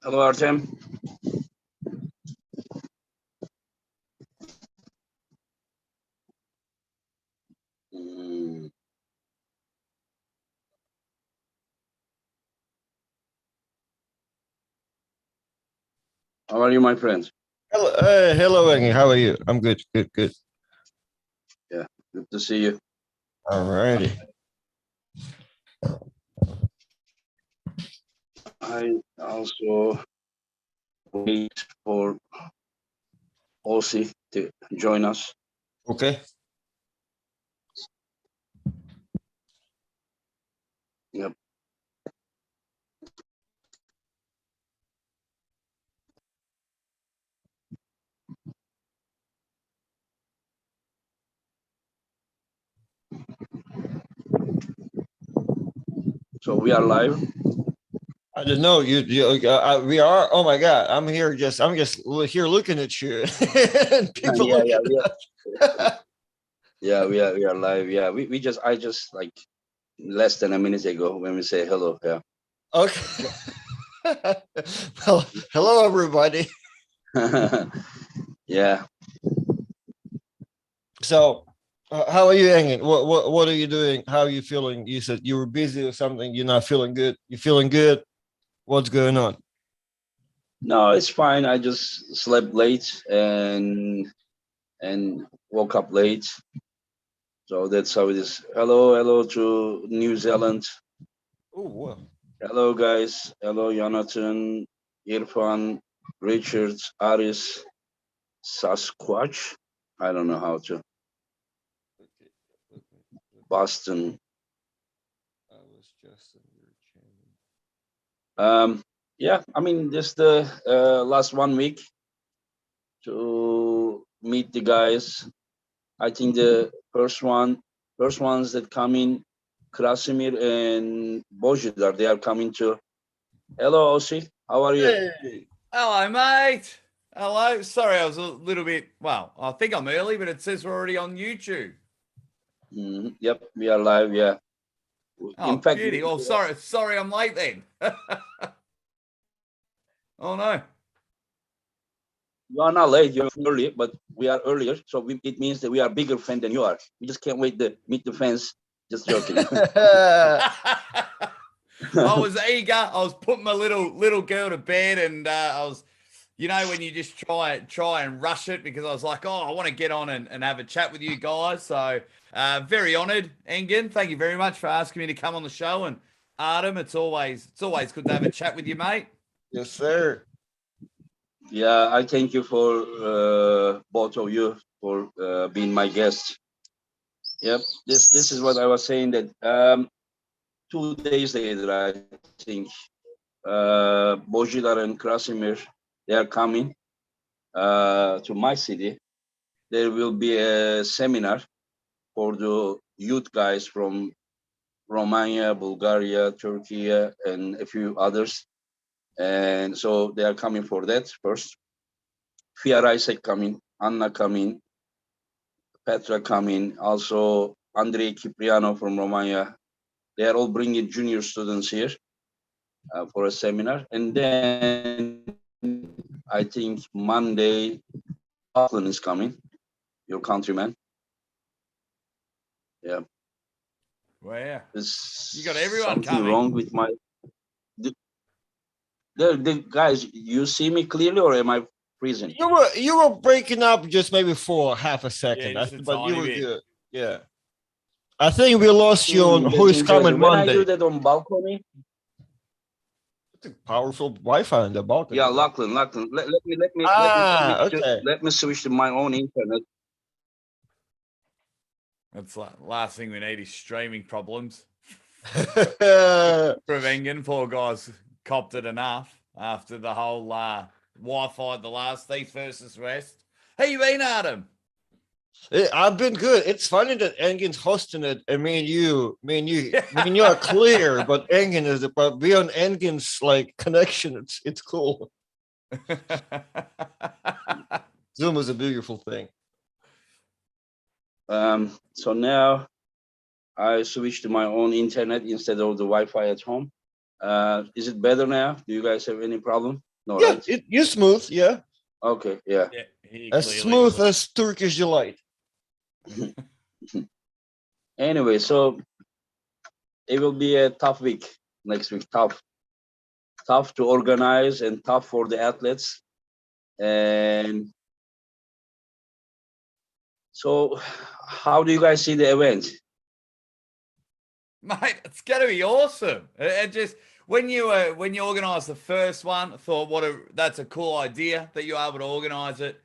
Hello, Artem. Mm, How are you, my friend? Hello, hello, Aggie. How are you? I'm good, good, good. Yeah, good to see you. Alrighty. I also wait for Aussie to join us. Okay. Yep. So we are live. I don't know. We are. Oh my God. I'm just here looking at you, and people Yeah, looking yeah, at us. yeah. We are live. Yeah, I just like less than a minute ago when we say hello. Yeah. Okay. Well, hello, everybody. Yeah. So, how are you hanging? What are you doing? How are you feeling? You said you were busy or something. You're not feeling good. You feeling good? What's going on? No, it's fine. I just slept late and woke up late. So that's how it is. Hello to New Zealand. Oh, well. Hello, guys. Hello, Jonathan, Irfan, Richards, Aris, Sasquatch. I don't know how to. Boston. I was just in your channel. Yeah, I mean, just the last 1 week to meet the guys. I think the first ones that come in, Krasimir and Bojidar, they are coming to. Hello, Osi. How are you? Hey. Hello, mate. Hello. Sorry, I was a little bit. Well, I think I'm early, but it says we're already on YouTube. Yep, we are live. Yeah. In Oh, fact, beauty. Oh, sorry, I'm late then. Oh no. you are not late. You're early, but we are earlier, so it means that we are bigger fan than you are. We just can't wait to meet the fans. Just joking. I was eager. I was putting my little girl to bed, and I was, when you just try and rush it because I was like, oh, I want to get on and have a chat with you guys. So very honoured, Engen. Thank you very much for asking me to come on the show. And Artem, it's always good to have a chat with you, mate. Yes, sir. Yeah, I thank you for both of you for being my guest. Yep, this is what I was saying that 2 days later, I think Bojidar and Krasimir, they are coming to my city. There will be a seminar for the youth guys from Romania, Bulgaria, Turkey, and a few others. And so they are coming for that first. Fiar Isaac coming, Anna coming, Petra coming, also Andrei Cipriano from Romania. They are all bringing junior students here for a seminar. And then I think Monday, Lachlan is coming, your countryman. Yeah. Wow. There's You got everyone something coming. wrong with my. The guys, you see me clearly or am I freezing? You were breaking up just maybe for half a Yeah, second, just a but you tiny were bit. good. Yeah, I think we lost you on who That's is coming interesting. When I do Monday. that on balcony, It's a powerful Wi-Fi on the balcony, yeah, bro. Lachlan. Okay. Let me switch to my own internet. That's like last thing we need is streaming problems. Yeah, From Engen, poor guy's copped it enough after the whole Wi-Fi the last East versus West. How you been, Artem? I've been good. It's funny that Engin's hosting it, and me and you are clear, but Engin is. But beyond Engin's like connection, it's cool. Zoom is a beautiful thing. So now I switch to my own internet instead of the Wi-Fi at home. Is it better now? Do you guys have any problem? No, Yeah, right? you're smooth. Yeah, Okay, yeah. Yeah, he as clearly. smooth as Turkish delight. Anyway, so it will be a tough week next week. Tough to organize and tough for the athletes. And so, how do you guys see the event? Mate, it's going to be awesome. It just when you organised the first one, I thought that's a cool idea that you're able to organise it,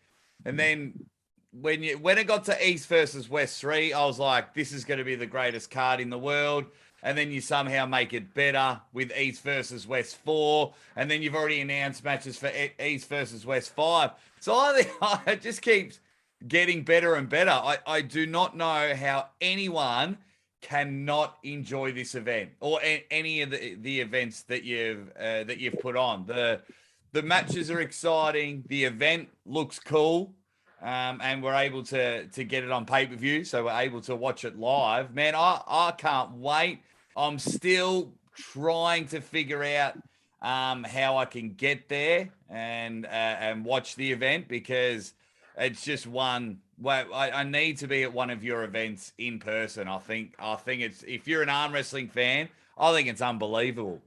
and then when it got to East versus West 3, I was like, this is going to be the greatest card in the world. And then you somehow make it better with East versus West 4, and then you've already announced matches for East versus West 5. So I think it just keeps getting better and better. I do not know how anyone cannot enjoy this event or any of the events that you've put on. The matches are exciting. The event looks cool. And we're able to get it on pay-per-view, so we're able to watch it live. Man, I can't wait. I'm still trying to figure out how I can get there and watch the event, because it's just one. Well, I need to be at one of your events in person. I think it's, if you're an arm wrestling fan, I think it's unbelievable.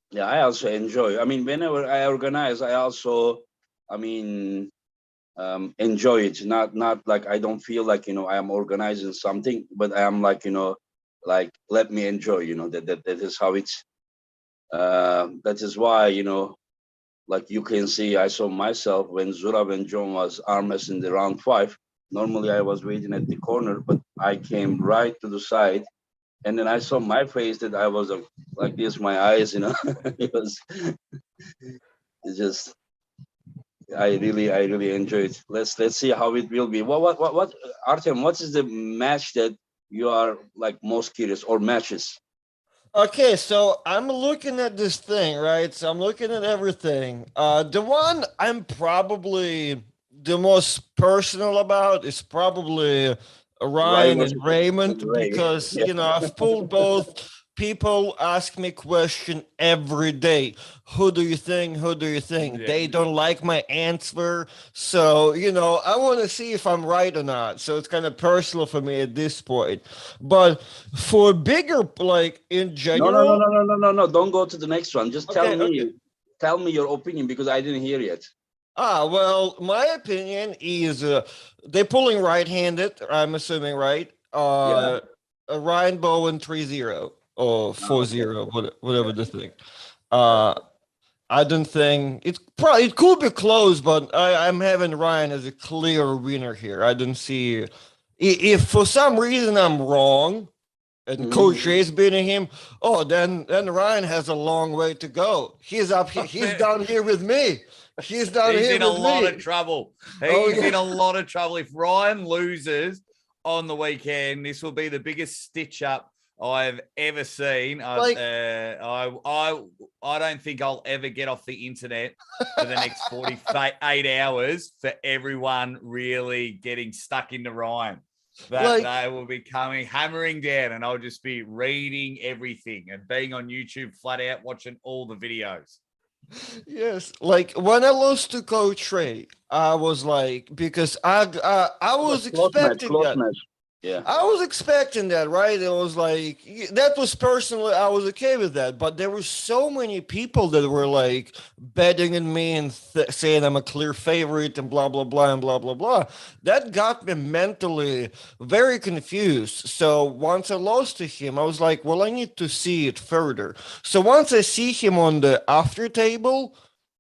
Yeah, I also enjoy. I mean, whenever I organize, I also, I mean, enjoy it. Not like I don't feel like I am organizing something, but I am like like let me enjoy. That is how it's. That is why like you can see, I saw myself when Zurav and John was arm wrestling the round 5. Normally I was waiting at the corner, but I came right to the side, and then I saw my face that I was like this, my eyes, it was it's just I really enjoyed. Let's see how it will be. What Artem? What is the match that you are like most curious, or matches? Okay, so I'm looking at this thing, right? So I'm looking at everything. The one I'm probably the most personal about is probably Rai Ryan and versus Raymond, Ray. because Yeah. I've pulled both. People ask me question every day. Who do you think? Who do you think? Yeah. They don't like my answer. So, I want to see if I'm right or not. So it's kind of personal for me at this point. But for bigger, like in No, no, no, general, no, no, no, no, no. Don't go to the next one. Just tell okay, okay. me, tell me your opinion, because I didn't hear yet. Well, my opinion is they're pulling right-handed. I'm assuming, right? Yeah. Ryan Bowen 3-0 or Oh, okay. 4-0, whatever Okay. the thing. Okay. Uh, I don't think it could be close, but I'm having Ryan as a clear winner here. I don't see if for some reason I'm wrong and Coach Mhm. Ray's beating him. Oh, then Ryan has a long way to go. He's up here. He's down here with me. He's down He's here in a with lot me. of trouble. Oh He's in yeah. a lot of trouble. If Ryan loses on the weekend, this will be the biggest stitch up I've ever seen. Like I don't think I'll ever get off the internet for the next 48 hours for everyone really getting stuck into Ryan. That like they will be coming hammering down, and I'll just be reading everything and being on YouTube flat out watching all the videos. yes, like when I lost to Coach Ray, I was like, because I Close, was close match, expecting close that. match. Yeah. I was expecting that, right? It was like that was personally I was okay with that, but there were so many people that were like betting on me and saying I'm a clear favorite and blah blah blah and blah blah blah. That got me mentally very confused. So once I lost to him, I was like, well, I need to see it further. So once I see him on the after table,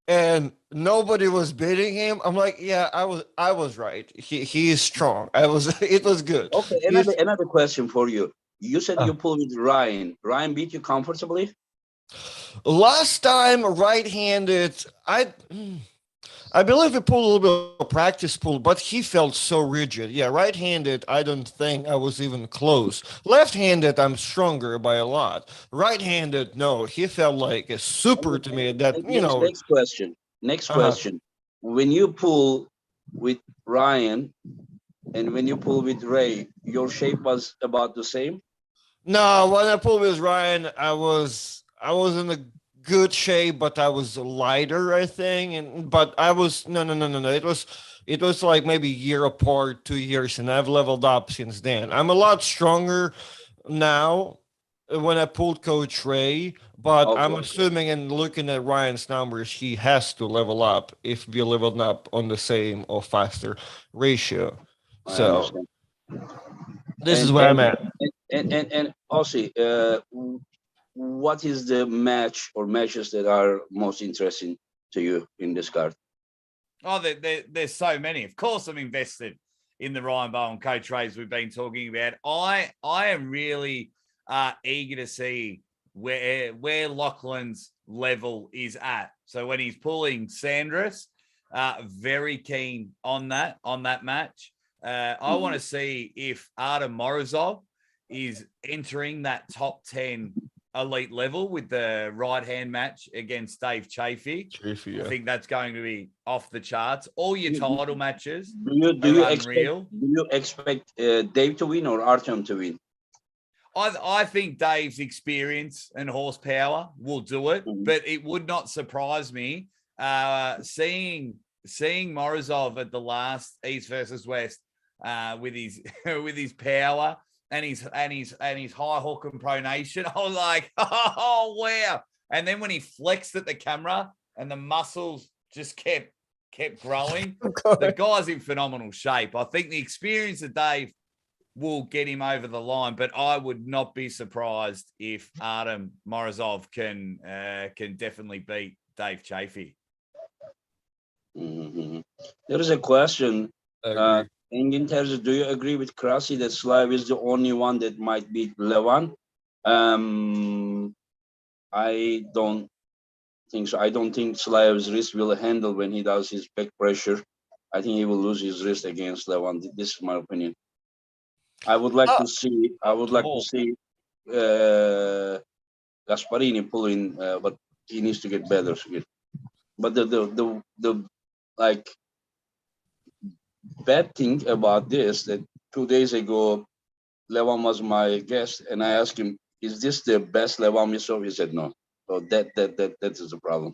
and nobody was beating him, I'm like, yeah, I was right. He is strong. I was it was good. Okay. He's Another question for you. You said uh, you pulled with Ryan. Ryan beat you comfortably. last time right-handed. I believe he pulled a little bit of practice pull, but he felt so rigid. Yeah, right-handed, I don't think I was even close. Left-handed, I'm stronger by a lot. Right-handed, no, he felt like a super to me. That Next question. Next uh-huh. question. When you pull with Ryan and when you pull with Ray, your shape was about the same. No, when I pulled with Ryan, I was in a good shape, but I was lighter, I think. But I was no. It was like maybe a year apart, 2 years, and I've leveled up since then. I'm a lot stronger now when I pulled Coach Ray, but I'm Okay, assuming and looking at Ryan's numbers, he has to level up if we leveled up on the same or faster ratio. I So understand. this is And where I'm at. Aussie, what is the match or matches that are most interesting to you in this card? Oh, there's so many. Of course, I'm invested in the Ryan Bowen Coach Rays we've been talking about. I am really eager to see where Lachlan's level is at. So when he's pulling Sandras, very keen on that match. I want to see if Artem Morozov is entering that top 10 elite level with the right hand match against Dave Chafee. Yeah. I think that's going to be off the charts. All your title matches Do you are unreal. expect Dave to win or Artem to win? I think Dave's experience and horsepower will do it, but it would not surprise me seeing Morozov at the last East versus West with his with his power and his high hook and pronation. I was like, oh wow! And then when he flexed at the camera and the muscles just kept growing, the guy's in phenomenal shape. I think the experience of Dave will get him over the line, but I would not be surprised if Artem Morozov can definitely beat Dave Chafee. Mm-hmm. There is a question. In terms of, do you agree with Krasi that Slav is the only one that might beat Levan? I don't think so. I don't think Slav's wrist will handle when he does his back pressure. I think he will lose his wrist against Levan. This is my opinion. I would like to see. Gasparini pulling, but he needs to get better. But the like bad thing about this that 2 days ago, Levan was my guest, and I asked him, "Is this the best Levan we saw?" He said, "No." So that is the problem.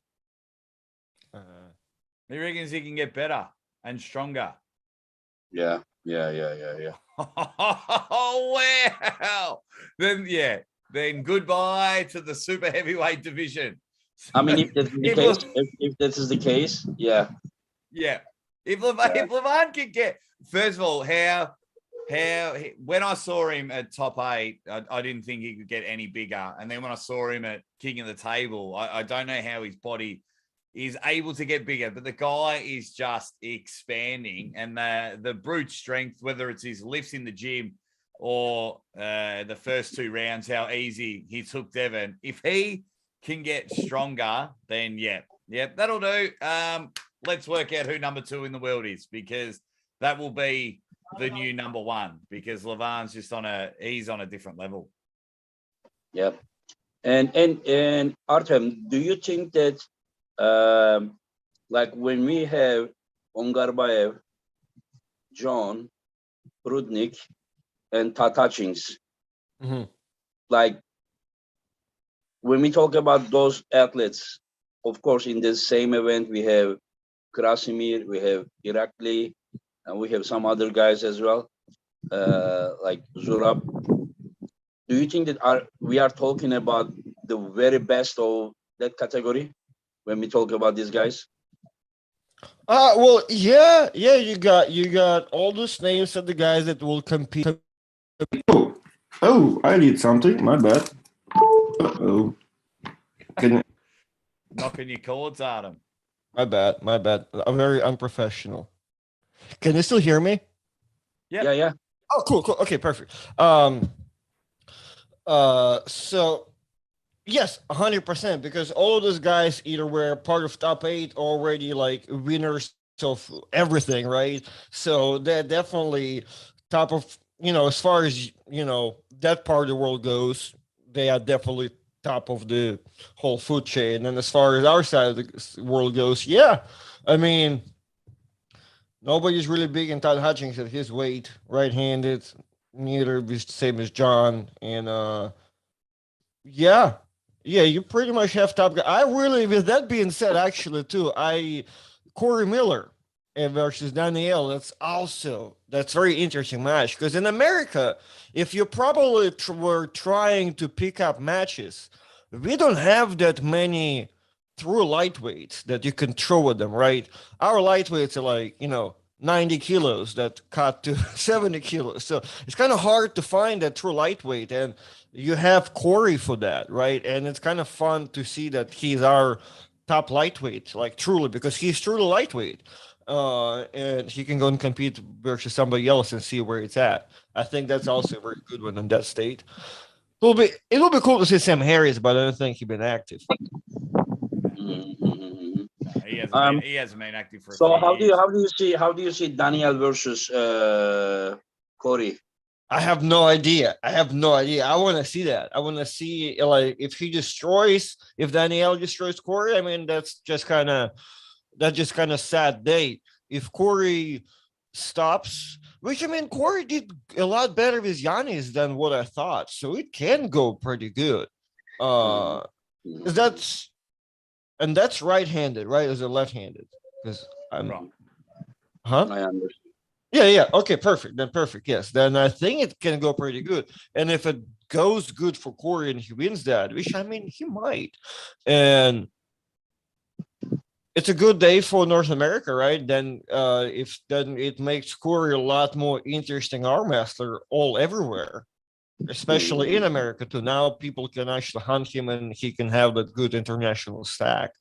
He reckons he can get better and stronger. Yeah. Oh wow! Then goodbye to the super heavyweight division. I mean, if that is the case, yeah. If Levan could get, first of all, how when I saw him at top 8, I didn't think he could get any bigger, and then when I saw him at King of the Table, I don't know how his body is able to get bigger, but the guy is just expanding, and the brute strength, whether it's his lifts in the gym or the first 2 rounds, how easy he took Devon. If he can get stronger, then that'll do. Let's work out who number 2 in the world is, because that will be the new number 1, because Levan's just he's on a different level. Yep. And Artem, do you think that like when we have Ongarbayev, John, Prudnik, and Tatachins, like when we talk about those athletes, of course, in the same event, we have Krasimir, we have Irakli, and we have some other guys as well, like Zurab. Do you think that we are talking about the very best of that category when we talk about these guys? Well, yeah, you got all those names of the guys that will compete. Oh, I need something. My bad. Uh-oh. Knocking your cords, Artem. My bad. I'm very unprofessional. Can you still hear me? Yeah. Oh, cool. Okay, perfect. So yes, 100%, because all of those guys either were part of top 8 already, like winners of everything, right? So they're definitely top of, as far as that part of the world goes, they are definitely top of the whole food chain. And as far as our side of the world goes, I mean, nobody's really big in Todd Hutchings at his weight, right-handed, neither the same as John. And Yeah, you pretty much have top guy. I really, with that being said, actually, too, Corey Miller versus Danielle. That's very interesting match because in America, if you probably were trying to pick up matches, we don't have that many true lightweights that you can throw at them, right? Our lightweights are like 90 kilos that cut to 70 kilos, so it's kind of hard to find that true lightweight, and you have Corey for that, right? And it's kind of fun to see that he's our top lightweight, like truly, because he's truly lightweight. And he can go and compete versus somebody else and see where it's at. I think that's also a very good one in that state. It will be cool to see Sam Harris, but I don't think he's been active. Mhm. He hasn't been active for a So few years. how do you see Daniel versus Corey? I have no idea. I want to see that. I want to see like if Danielle destroys Corey. I mean, that's just kind of sad day. If Corey stops, which I mean, Corey did a lot better with Yanis than what I thought, so it can go pretty good. Mhm. Is that's right-handed, right? Or is it left-handed? Because I'm, Right. huh? I understand. Yeah, yeah. Okay, perfect. Then perfect. Yes. Then I think it can go pretty good. And if it goes good for Corey and he wins that, which I mean he might, and it's a good day for North America, right? Then it makes Corey a lot more interesting arm wrestler all everywhere, especially in America too. Now people can actually hunt him and he can have that good international stack,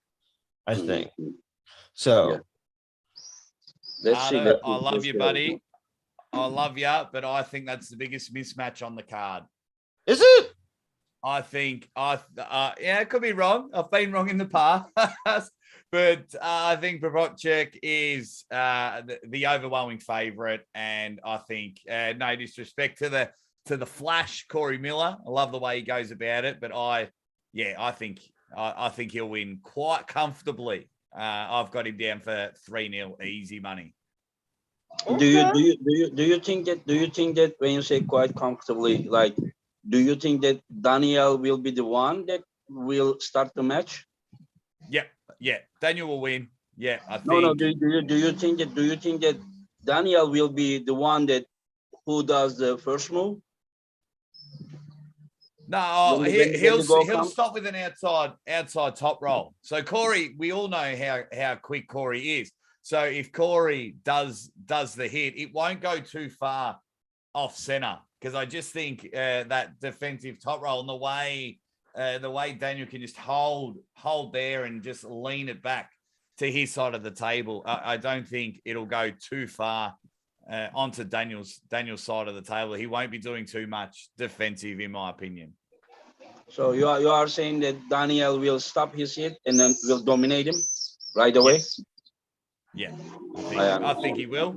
I think. Mhm. Yeah. So Let's see. Artem, Let's I see. love Let's you, see how it goes. buddy. I love you, but I think that's the biggest mismatch on the card. is it? I think yeah, I could be wrong. I've been wrong in the past, but I think Provochek is the overwhelming favorite, and I think no disrespect to the Flash Corey Miller. I love the way he goes about it, but I think he'll win quite comfortably. I've got him down for 3-0 easy money. Okay. Do you think that when you say quite comfortably, like, do you think that Daniel will be the one that will start the match? Yeah. Daniel will win. Yeah, I No. think. Do you think that Daniel will be the one that who does the first move No, when the goal he'll comes? stop with an outside top roll. So Corey, we all know how quick Corey is. So if Corey does the hit, it won't go too far off center, because I just think that defensive top roll and the way Daniel can just hold there and just lean it back to his side of the table. I don't think it'll go too far onto Daniel's side of the table. He won't be doing too much defensive, in my opinion. So you are saying that Daniel will stop his hit and then will dominate him right away? Yeah, I think he will.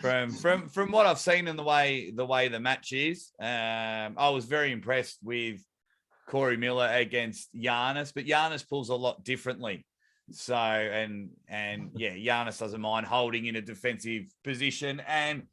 From what I've seen in the way the match is, I was very impressed with Corey Miller against Giannis, but Giannis pulls a lot differently. So and yeah, Giannis doesn't mind holding in a defensive position and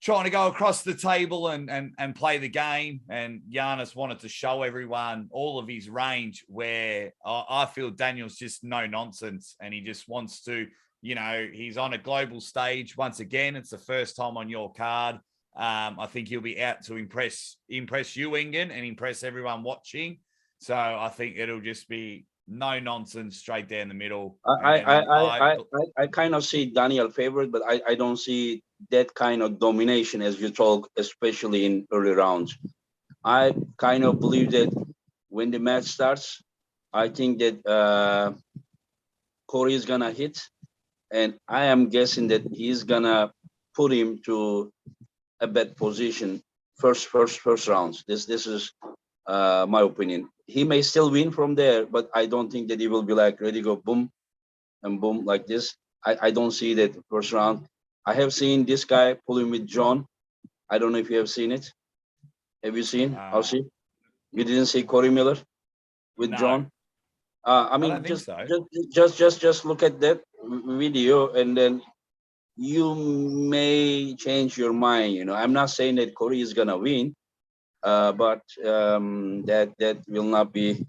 trying to go across the table and play the game. And Giannis wanted to show everyone all of his range, where I feel Daniel's just no nonsense, and he just wants to, he's on a global stage once again. It's the first time on your card. I think he'll be out to impress you, Ingen, and impress everyone watching. So I think it'll just be no nonsense, straight down the middle. I kind of see Daniel favorite, but I don't see that kind of domination as you talk, especially in early rounds. I kind of believe that when the match starts, I think that Corey is gonna hit, and I am guessing that he's gonna put him to a bad position first rounds. This is my opinion. He may still win from there, but I don't think that he will be like ready to go boom and boom like this. I don't see that first round. I have seen this guy pulling with John. I don't know if you have seen it. Have you seen Aussie? You didn't see Corey Miller with No, John? I I mean, don't think so. just look at that video, and then you may change your mind. I'm not saying that Corey is gonna win, but that will not be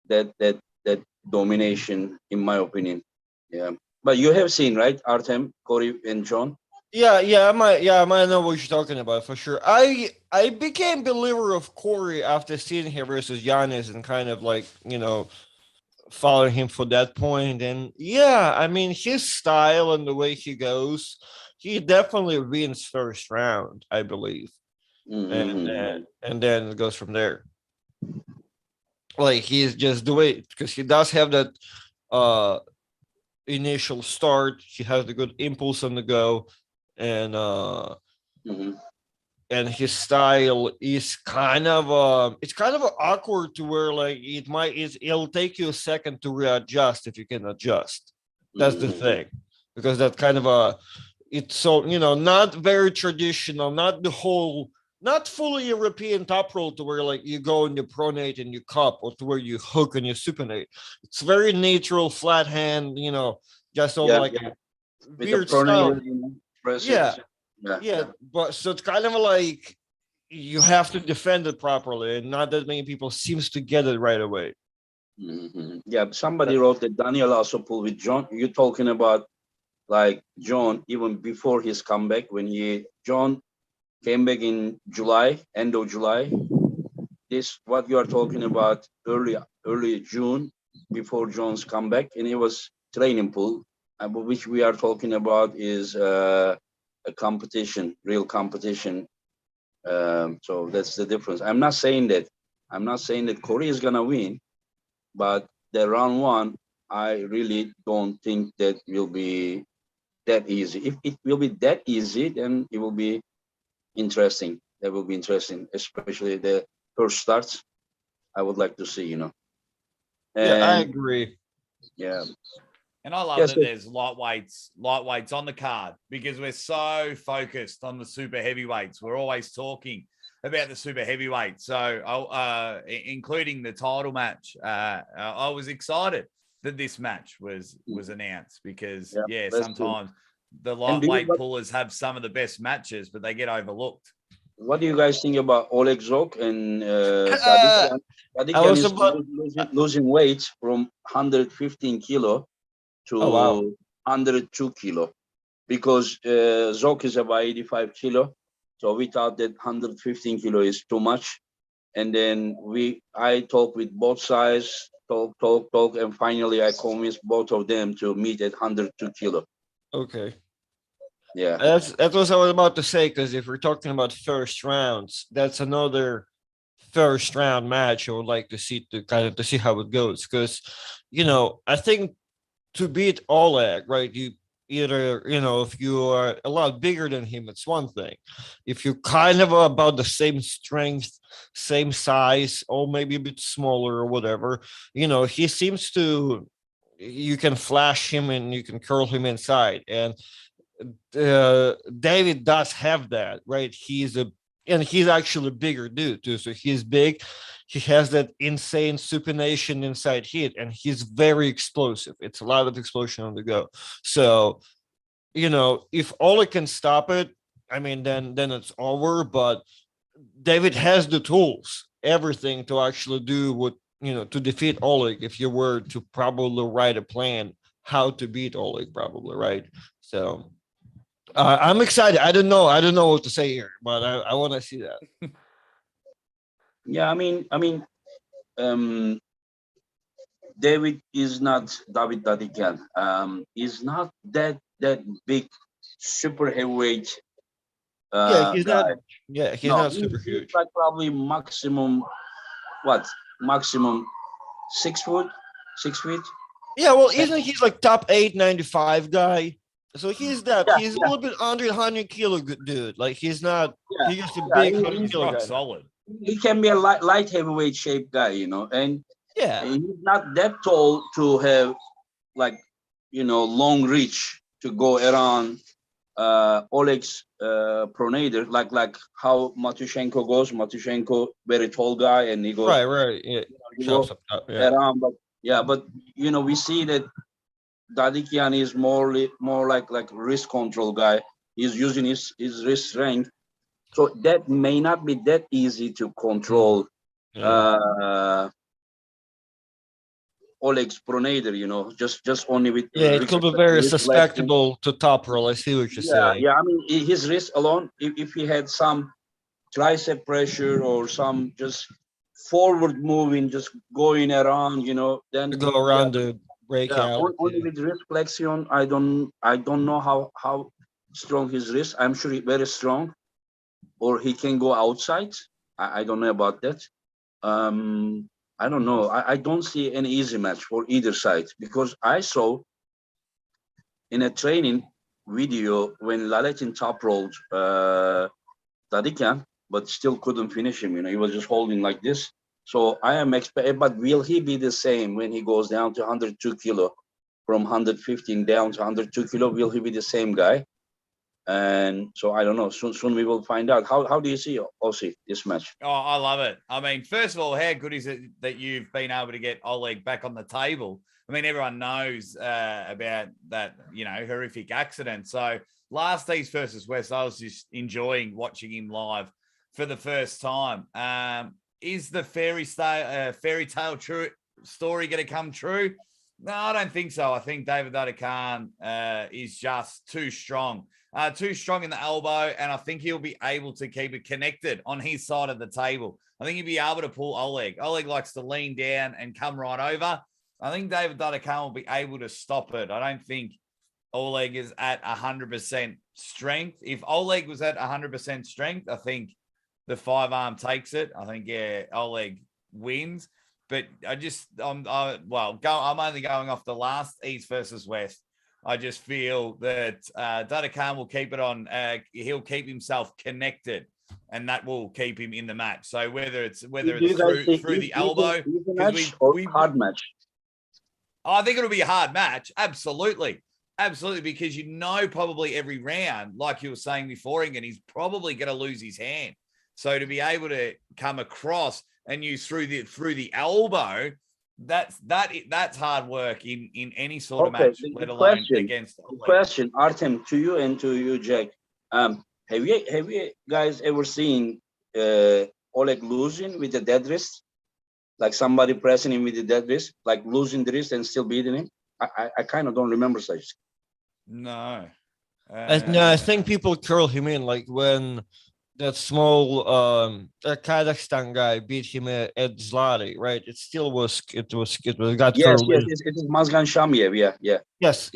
that domination, in my opinion. Yeah, but you have seen, right, Artem, Corey, and John. I might know what you're talking about for sure. I became believer of Corey after seeing him versus Giannis and kind of like, following him for that point. And yeah, I mean his style and the way he goes, he definitely wins first round, I believe. And Mm-hmm. and then it goes from there. Like he's just the way, because he does have that uh initial start. He has the good impulse on the go, and Mm-hmm. his style is kind of it's kind of awkward to where like it'll take you a second to readjust if you can adjust. That's the Mm-hmm. thing, because that kind of it's so not very traditional, not fully European top roll to where like you go and you pronate and you cup, or to where you hook and you supinate. It's very natural, flat hand, just over Yeah, like yeah. a With the weird style. pronator, press it. Yeah, Yeah, yeah, yeah. but so it's kind of like you have to defend it properly, and not that many people seems to get it right away. Mm-hmm. Yeah, somebody wrote that Daniel also pulled with John. You're talking about like John, even before his comeback, when John came back in July, end of July. This what you are talking about early June, before John's comeback, and it was training pool. Which we are talking about is a competition, real competition. So that's the difference. I'm not saying that Korea is gonna win, but the round one, I really don't think that will be that easy. If it will be that easy, then it will be interesting. That will be interesting, especially the first starts. I would like to see. Yeah, I And agree. yeah, And I love yes, that there's lightweights on the card, because we're so focused on the super heavyweights. We're always talking about the super heavyweights. So, including the title match, I was excited that this match was announced, because yeah, let's see. sometimes the And lightweight pullers have some of the best matches, but they get overlooked. what do you guys think about Oleg Zok and Uh, Dadikyan? I Dadikyan was is about. losing weight from 115 kilo to Oh wow. 102 kilo, because Zok is about 85 kilo. So we thought that 115 kilo is too much. And then I talked with both sides, talk, and finally I convinced both of them to meet at 102 kilo. Okay. Yeah. That's what I was about to say. Because if we're talking about first rounds, that's another first round match I would like to see, to see how it goes. Because I think to beat Oleg, right? You either, if you are a lot bigger than him, it's one thing. If you kind of are about the same strength, same size, or maybe a bit smaller or whatever, he seems to. You can flash him and you can curl him inside, and David does have that, right? He's actually a bigger dude too. So he's big. He has that insane supination inside hit, and he's very explosive. It's a lot of explosion on the go. So, if Oleg can stop it, I mean, then it's over. But David has the tools, everything to actually do what, to defeat Oleg. If you were to probably write a plan how to beat Oleg, probably, right? So I'm excited. I don't know what to say here, but I want to see that. Yeah, um, David Dadikyan. Is not that big, super heavyweight Yeah, he's not. guy. Yeah, he's No, not super he's huge. like probably maximum what? Maximum 6 foot, 6 feet. Yeah, well, Seven. isn't he's like top 895 guy? So he's that. Yeah, He's a yeah, little bit under 100 kilo dude. Like he's not. yeah, He's just a yeah. big 100 kilo Rock guy now. solid. He can be a light heavyweight shape guy, and Yeah. he's not that tall to have like long reach to go around Oleg's pronator, like how Matushenko goes. Matushenko very tall guy, and he goes, Right. Yeah. he Chops go up top. Yeah. around. But yeah, but we see that Dadikian is more like wrist control guy. He's using his wrist strength, so that may not be that easy to control. Yeah. Uh, Oleg's pronator, just only with Yeah, it could be very wrist flexing. susceptible to top roll. I see what you're Yeah, saying. yeah. I mean, his wrist alone, if he had some tricep pressure or some just forward moving, just going around, To then go yeah, around the yeah. breakout. Only Yeah. with wrist flexion, I don't know how strong his wrist. I'm sure he's very strong, or he can go outside. I don't know about that. I don't know. I don't see any easy match for either side because I saw in a training video when Laletin top rolled Tadikan, but still couldn't finish him. He was just holding like this. So I am expecting, but will he be the same when he goes down to 102 kilo, from 115 down to 102 kilo? Will he be the same guy? And so I don't know. Soon we will find out. How do you see Aussie this match? Oh, I love it. I mean, first of all, how good is it that you've been able to get Oleg back on the table? I mean, everyone knows about that, horrific accident. So last East versus West, I was just enjoying watching him live for the first time. Is the fairy tale true story going to come true? No, I don't think so. I think David Khan is just too strong in the elbow, and I think he'll be able to keep it connected on his side of the table. I think he'll be able to pull Oleg. Oleg likes to lean down and come right over. I think David Khan will be able to stop it. I don't think Oleg is at 100% strength. If Oleg was at 100% strength, I think the 5-arm takes it. I think, Oleg wins. But I'm only going off the last East versus West. I just feel that Khan will keep it on. He'll keep himself connected, and that will keep him in the match. So whether it's through the elbow, match or hard match. I think it'll be a hard match. Absolutely, because probably every round, like you were saying before, and he's probably going to lose his hand. So to be able to come across and use through the elbow, that's hard work in any sort of match, let alone against. Question, Artem, to you and to you, Jack. Have you guys ever seen Oleg losing with a dead wrist? Like somebody pressing him with the dead wrist, like losing the wrist and still beating him? I kind of don't remember such. No. I think people curl him in, like when that small Kazakhstan guy beat him at Zlati, right? It got curled in. Yes, it is Mazgan Shamiev, yeah. Yes,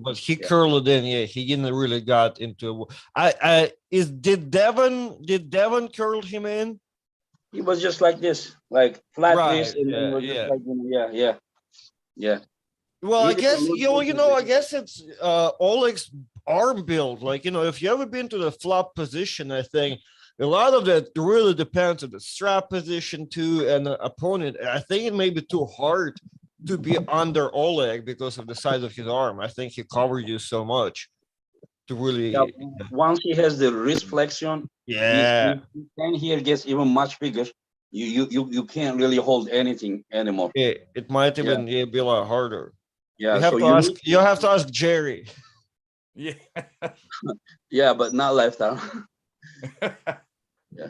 but he curled in. Yeah, he didn't really got into. Did Devon curl him in? He was just like this, like flat wrist, and yeah, was just like, yeah. Well, I guess I guess it's Oleg's arm build. Like, if you ever been to the flop position, I think a lot of that really depends on the strap position too, and the opponent. I think it may be too hard to be under Oleg because of the size of his arm. I think he covered you so much to really. Yeah, once he has the wrist flexion, his hand here gets even much bigger. You can't really hold anything anymore. It might even be a lot harder. Yeah, you have to ask Jerry. Yeah. Yeah, but not left arm. Yeah.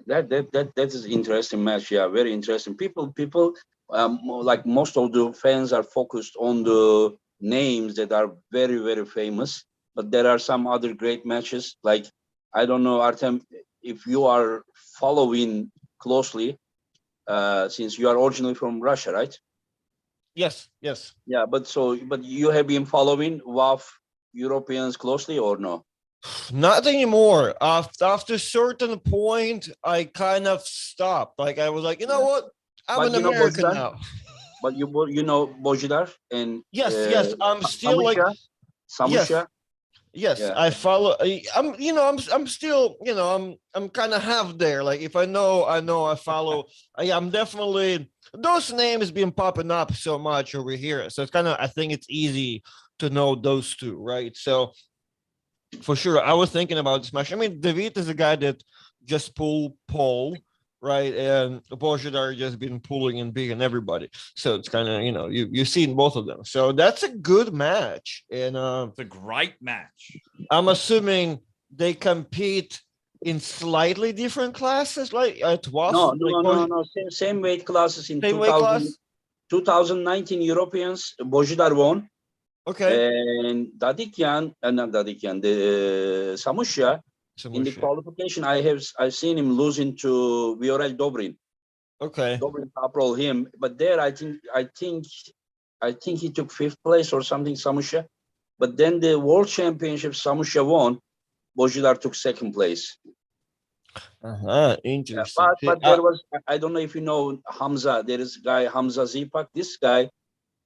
That is an interesting match. Yeah, very interesting. People, like most of the fans are focused on the names that are very, very famous. But there are some other great matches. Like, I don't know, Artem, if you are following closely, since you are originally from Russia, right? Yes. Yeah, but you have been following WAF Europeans closely or no? Not anymore. After a certain point, I kind of stopped. Like, I was like, you know what? I'm an American now. But you Bojidar and yes. I'm still like Samusha. Yes, yeah. I follow. I'm still, I'm kind of half there. Like, if I know, I follow. I'm definitely, those names been popping up so much over here. So it's kind of, I think it's easy to know those two, right? So for sure, I was thinking about this match. I mean, David is a guy that just pulled pole, right? And Bojidar just been pulling and beating everybody. So it's kind of, you've seen both of them. So that's a good match. And it's a great match. I'm assuming they compete in slightly different classes, like it was No, like Same weight classes in same weight class? 2019 Europeans. Bojidar won. Okay. And Dadikyan, not Dadikyan, the Samusha, in the qualification, I've seen him losing to Viorel Dobrin. Okay. Dobrin top roll him, but there I think he took 5th place or something, Samusha. But then the World Championship, Samusha won. Bojidar took 2nd place. Interesting. But there was, I don't know if you know Hamza. There is a guy Hamza Zipak. This guy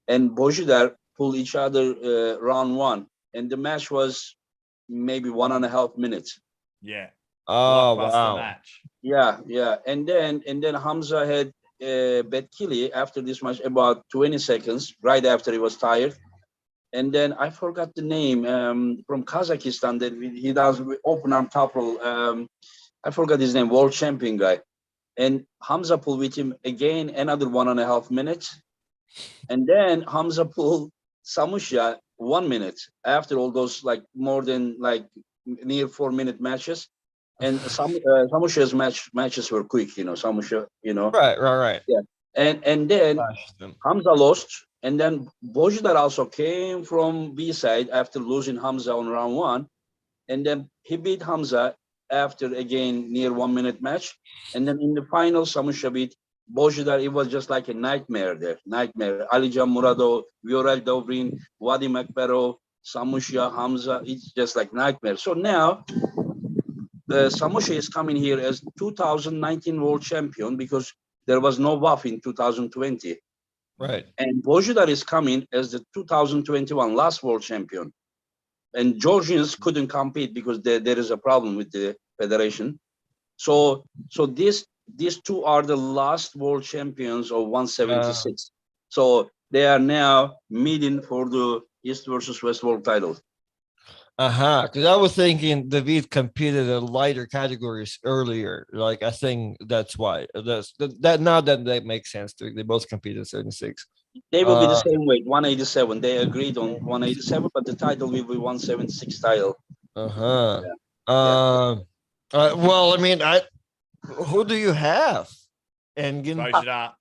and Bojidar pull each other round 1, and the match was maybe 1.5 minutes. Yeah. Oh Blockbuster wow. match. Yeah. And then Hamza had Betkili after this match about 20 seconds, right after he was tired. And then I forgot the name from Kazakhstan that he does open arm top roll. I forgot his name, world champion guy. And Hamza pulled with him again another 1.5 minutes. And then Hamza pulled Samusha 1 minute after all those like more than like near 4-minute matches. And Samusha's matches were quick, Samusha, Right. Yeah. And then Hamza lost. And then Bojidar also came from B side after losing Hamza on round 1. And then he beat Hamza after again near 1-minute match. And then in the final, Samusha beat Bojidar. It was just like a nightmare there. Nightmare. Alijan Muradov, Viorel Dobrin, Vadim Akbarov, Samusha, Hamza. It's just like nightmare. So now Samusha is coming here as 2019 world champion because there was no WAF in 2020. Right. And Bojidar is coming as the 2021 last world champion. And Georgians couldn't compete because there is a problem with the federation. So these two are the last world champions of 176. So they are now meeting for the East versus West world title. Because I was thinking David competed in lighter categories earlier. Like I think that's why. That makes sense. They both competed in 76. They will be the same weight, 187. They agreed on 187, but the title will be 176 title. Well, I mean, who do you have? Bojidar.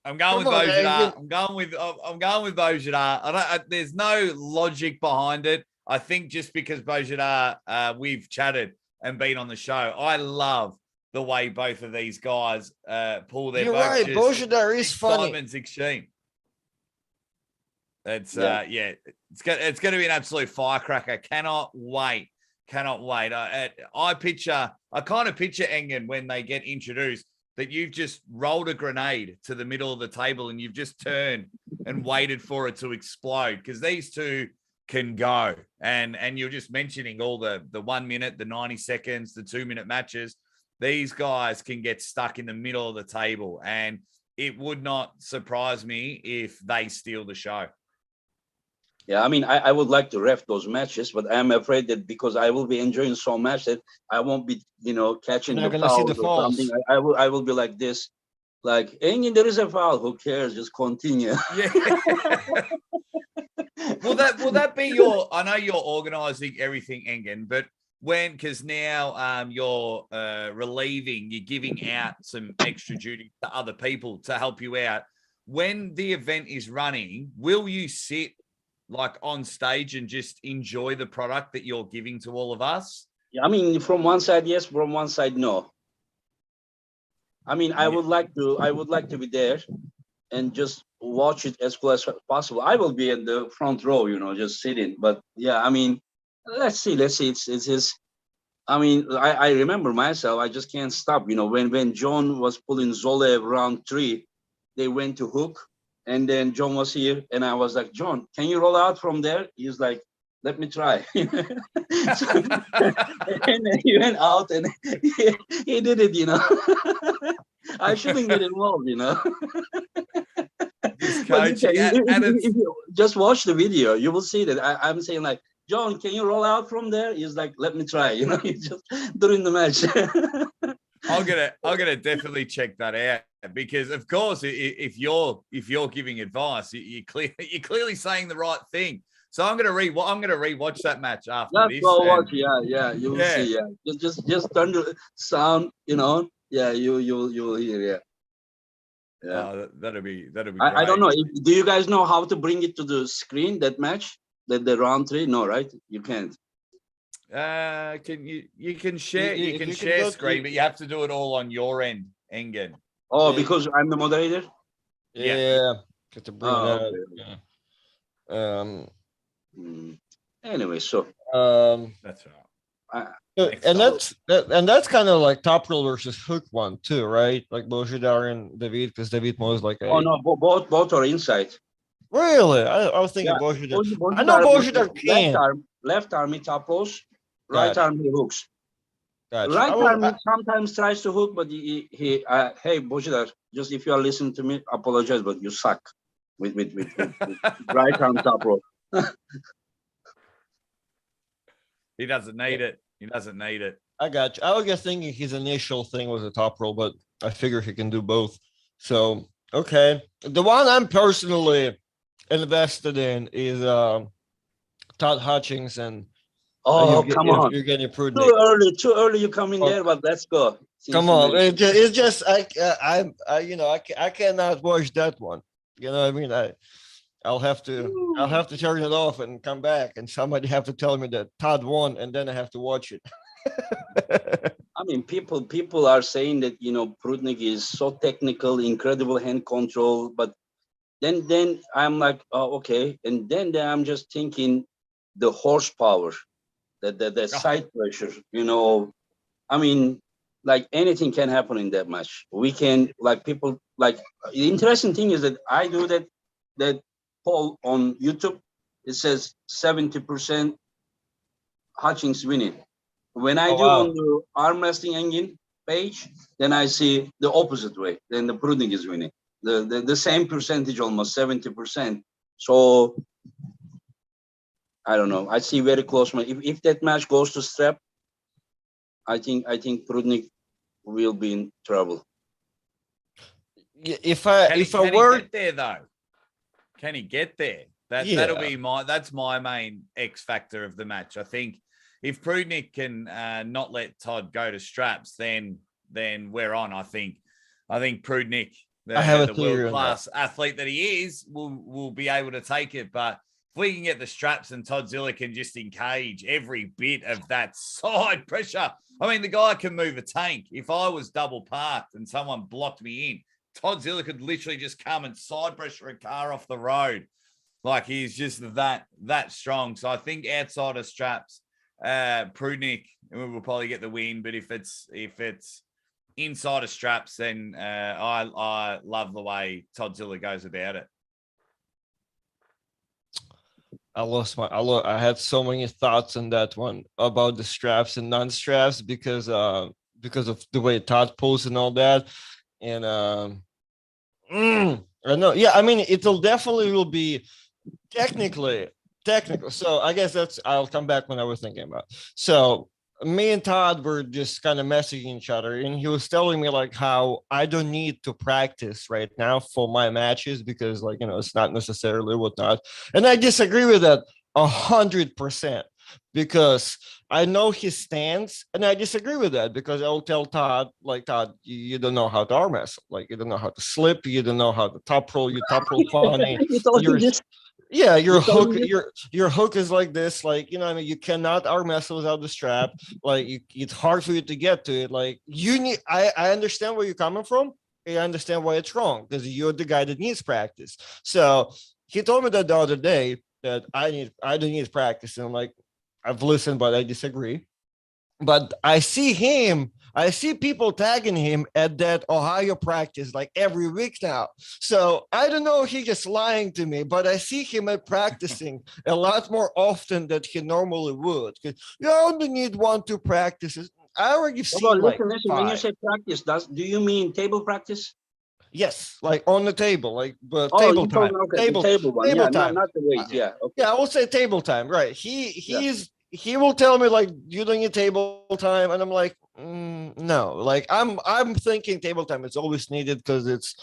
I'm going with Bojidar. I'm going with Bojidar. There's no logic behind it. I think just because Bojidar, we've chatted and been on the show. I love the way both of these guys pull their. You're right. Bojidar is funny. Excitement's extreme. It's it's going to be an absolute firecracker. Cannot wait. I kind of picture Engen when they get introduced that you've just rolled a grenade to the middle of the table and you've just turned and waited for it to explode because these two can go. And you're just mentioning all the 1 minute, the 90 seconds, the 2-minute matches. These guys can get stuck in the middle of the table, and it would not surprise me if they steal the show. Yeah, I mean, I would like to ref those matches, but I'm afraid that because I will be enjoying so much that I won't be, catching the fouls or something. I will be like this, like, Engin, there is a foul. Who cares? Just continue. Yeah. Will that be your? I know you're organising everything, Engin, but because now you're relieving, you're giving out some extra duty to other people to help you out. When the event is running, will you sit like on stage and just enjoy the product that you're giving to all of us? Yeah, I mean, from one side, yes, from one side, no. I mean, I would like to be there and just watch it as close as possible. I will be in the front row, just sitting. But yeah, I mean, let's see. It's I mean, I remember myself. I just can't stop. When John was pulling Zolev round 3, they went to hook. And then John was here, and I was like, John, can you roll out from there? He's like, let me try. And then he went out, and he did it, I shouldn't get involved, But if you just watch the video, you will see that I'm saying like, John, can you roll out from there? He's like, let me try, he's just during the match. I'm gonna definitely check that out because, of course, if you're giving advice, you're clearly saying the right thing. So I'm gonna rewatch that match after Just this. go watch. And Yeah. You will Yeah. see. Yeah. Just turn the sound. Yeah. You'll hear. Yeah. Yeah. that'll be great. I don't know. Do you guys know how to bring it to the screen, that match? The round 3? No, right? You can't. Can you can share You- you if can you can share go screen, to- but you have to do it all on your end, Engen. Oh, Yeah. because I'm the moderator? Yeah. Get to bring Oh, that. okay. Yeah. Hmm. Anyway, so That's right. I, And that's kind of like top roll versus hook one too, right? Like Bojidar and David, because David Mo is like oh a no, both are inside. really. I was thinking Yeah, Bojidar. Bojidar I know with Bojidar can. left arm he top rolls, right Gotcha. arm he hooks. Gotcha. Right arm he sometimes tries to hook, but he hey Bojidar, just if you are listening to me, apologize, but you suck with right arm top roll. He doesn't need it. He doesn't need it. I got you. I was just thinking his initial thing was a top roll, but I figure he can do both. So okay, the one I'm personally invested in is Todd Hutchings and Oh, come on. Evgeny Prudnik. Too early you come in there, but let's go. Come on, it's just I cannot watch that one. You know what I mean? I'll have to turn it off and come back, and somebody have to tell me that Todd won, and then I have to watch it. I mean, people are saying that Prudnik is so technical, incredible hand control, but then I'm like, oh, okay, and then I'm just thinking the horsepower, the side pressure, I mean, like anything can happen in that match. We can people the interesting thing is that I do that poll on YouTube. It says 70% Hutchings winning. When I do on the arm wrestling engine page, then I see the opposite way. Then the Prudnik is winning. The same percentage, almost 70%. So I don't know. I see very close. If that match goes to strap, I think Prudnik will be in trouble. If I were get there though, can he get there? That's my main X factor of the match. I think if Prudnik can not let Todd go to straps, then we're on. I think Prudnik, the world class athlete that he is, will be able to take it. But if we can get the straps and Toddzilla can just engage every bit of that side pressure, I mean, the guy can move a tank. If I was double parked and someone blocked me in, Toddzilla could literally just come and side pressure a car off the road. Like, he's just that strong. So I think outside of straps, Prudnik will probably get the win. But if it's inside of straps, then I love the way Toddzilla goes about it. I had so many thoughts on that one about the straps and non-straps because of the way Todd pulls and all that. And I know, yeah, I mean, it'll definitely will be technical. So I guess I'll come back when I was thinking about. So me and Todd were just kind of messaging each other, and he was telling me like how I don't need to practice right now for my matches because it's not necessarily whatnot. And I disagree with that 100% because I know his stance, and I disagree with that because I will tell Todd, Todd, you don't know how to arm wrestle, you don't know how to slip, you don't know how to top roll, you top roll funny. Yeah, your hook is like this, I mean, you cannot arm wrestle without the strap. It's hard for you to get to it. You need. I understand where you're coming from. I understand why it's wrong because you're the guy that needs practice. So he told me that the other day that I don't need practice, and I'm like, I've listened, but I disagree. But I see people tagging him at that Ohio practice every week now. So I don't know if he's just lying to me, but I see him practicing a lot more often than he normally would. Because you only need 1-2 practices. I already seen listen, when you say practice, do you mean table practice? Yes, on the table, table time. Table one. Table time. time. Not the weight. Yeah. Okay. Yeah, I will say table time. Right. He will tell me you don't need table time, and I'm like, no. I'm thinking table time is always needed because it's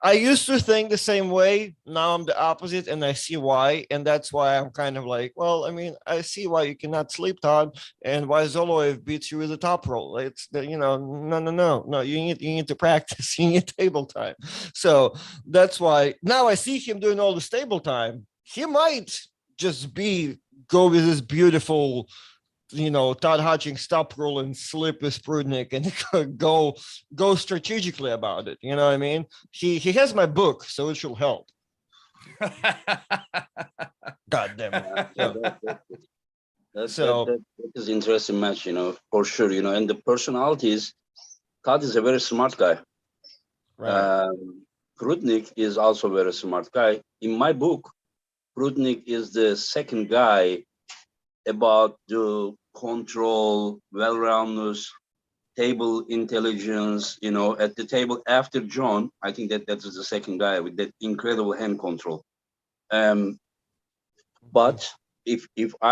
I used to think the same way. Now I'm the opposite, and I see why. And that's why I'm kind of like, well, I mean, I see why you cannot sleep, Todd, and why Zoloev beats you with the top roll. It's the, no. You need to practice. You need table time. So that's why now I see him doing all the stable time. He might just go with this beautiful, Todd Hutchings stop roll and slip with Prudnik and go strategically about it. You know what I mean? He has my book, so it should help. God damn it. Yeah, that is interesting match, for sure, and the personalities. Todd is a very smart guy. Right. Prudnik is also a very smart guy. In my book, Prudnik is the second guy about the control, well-roundedness, table intelligence, at the table after John. I think that is the second guy with that incredible hand control. But if we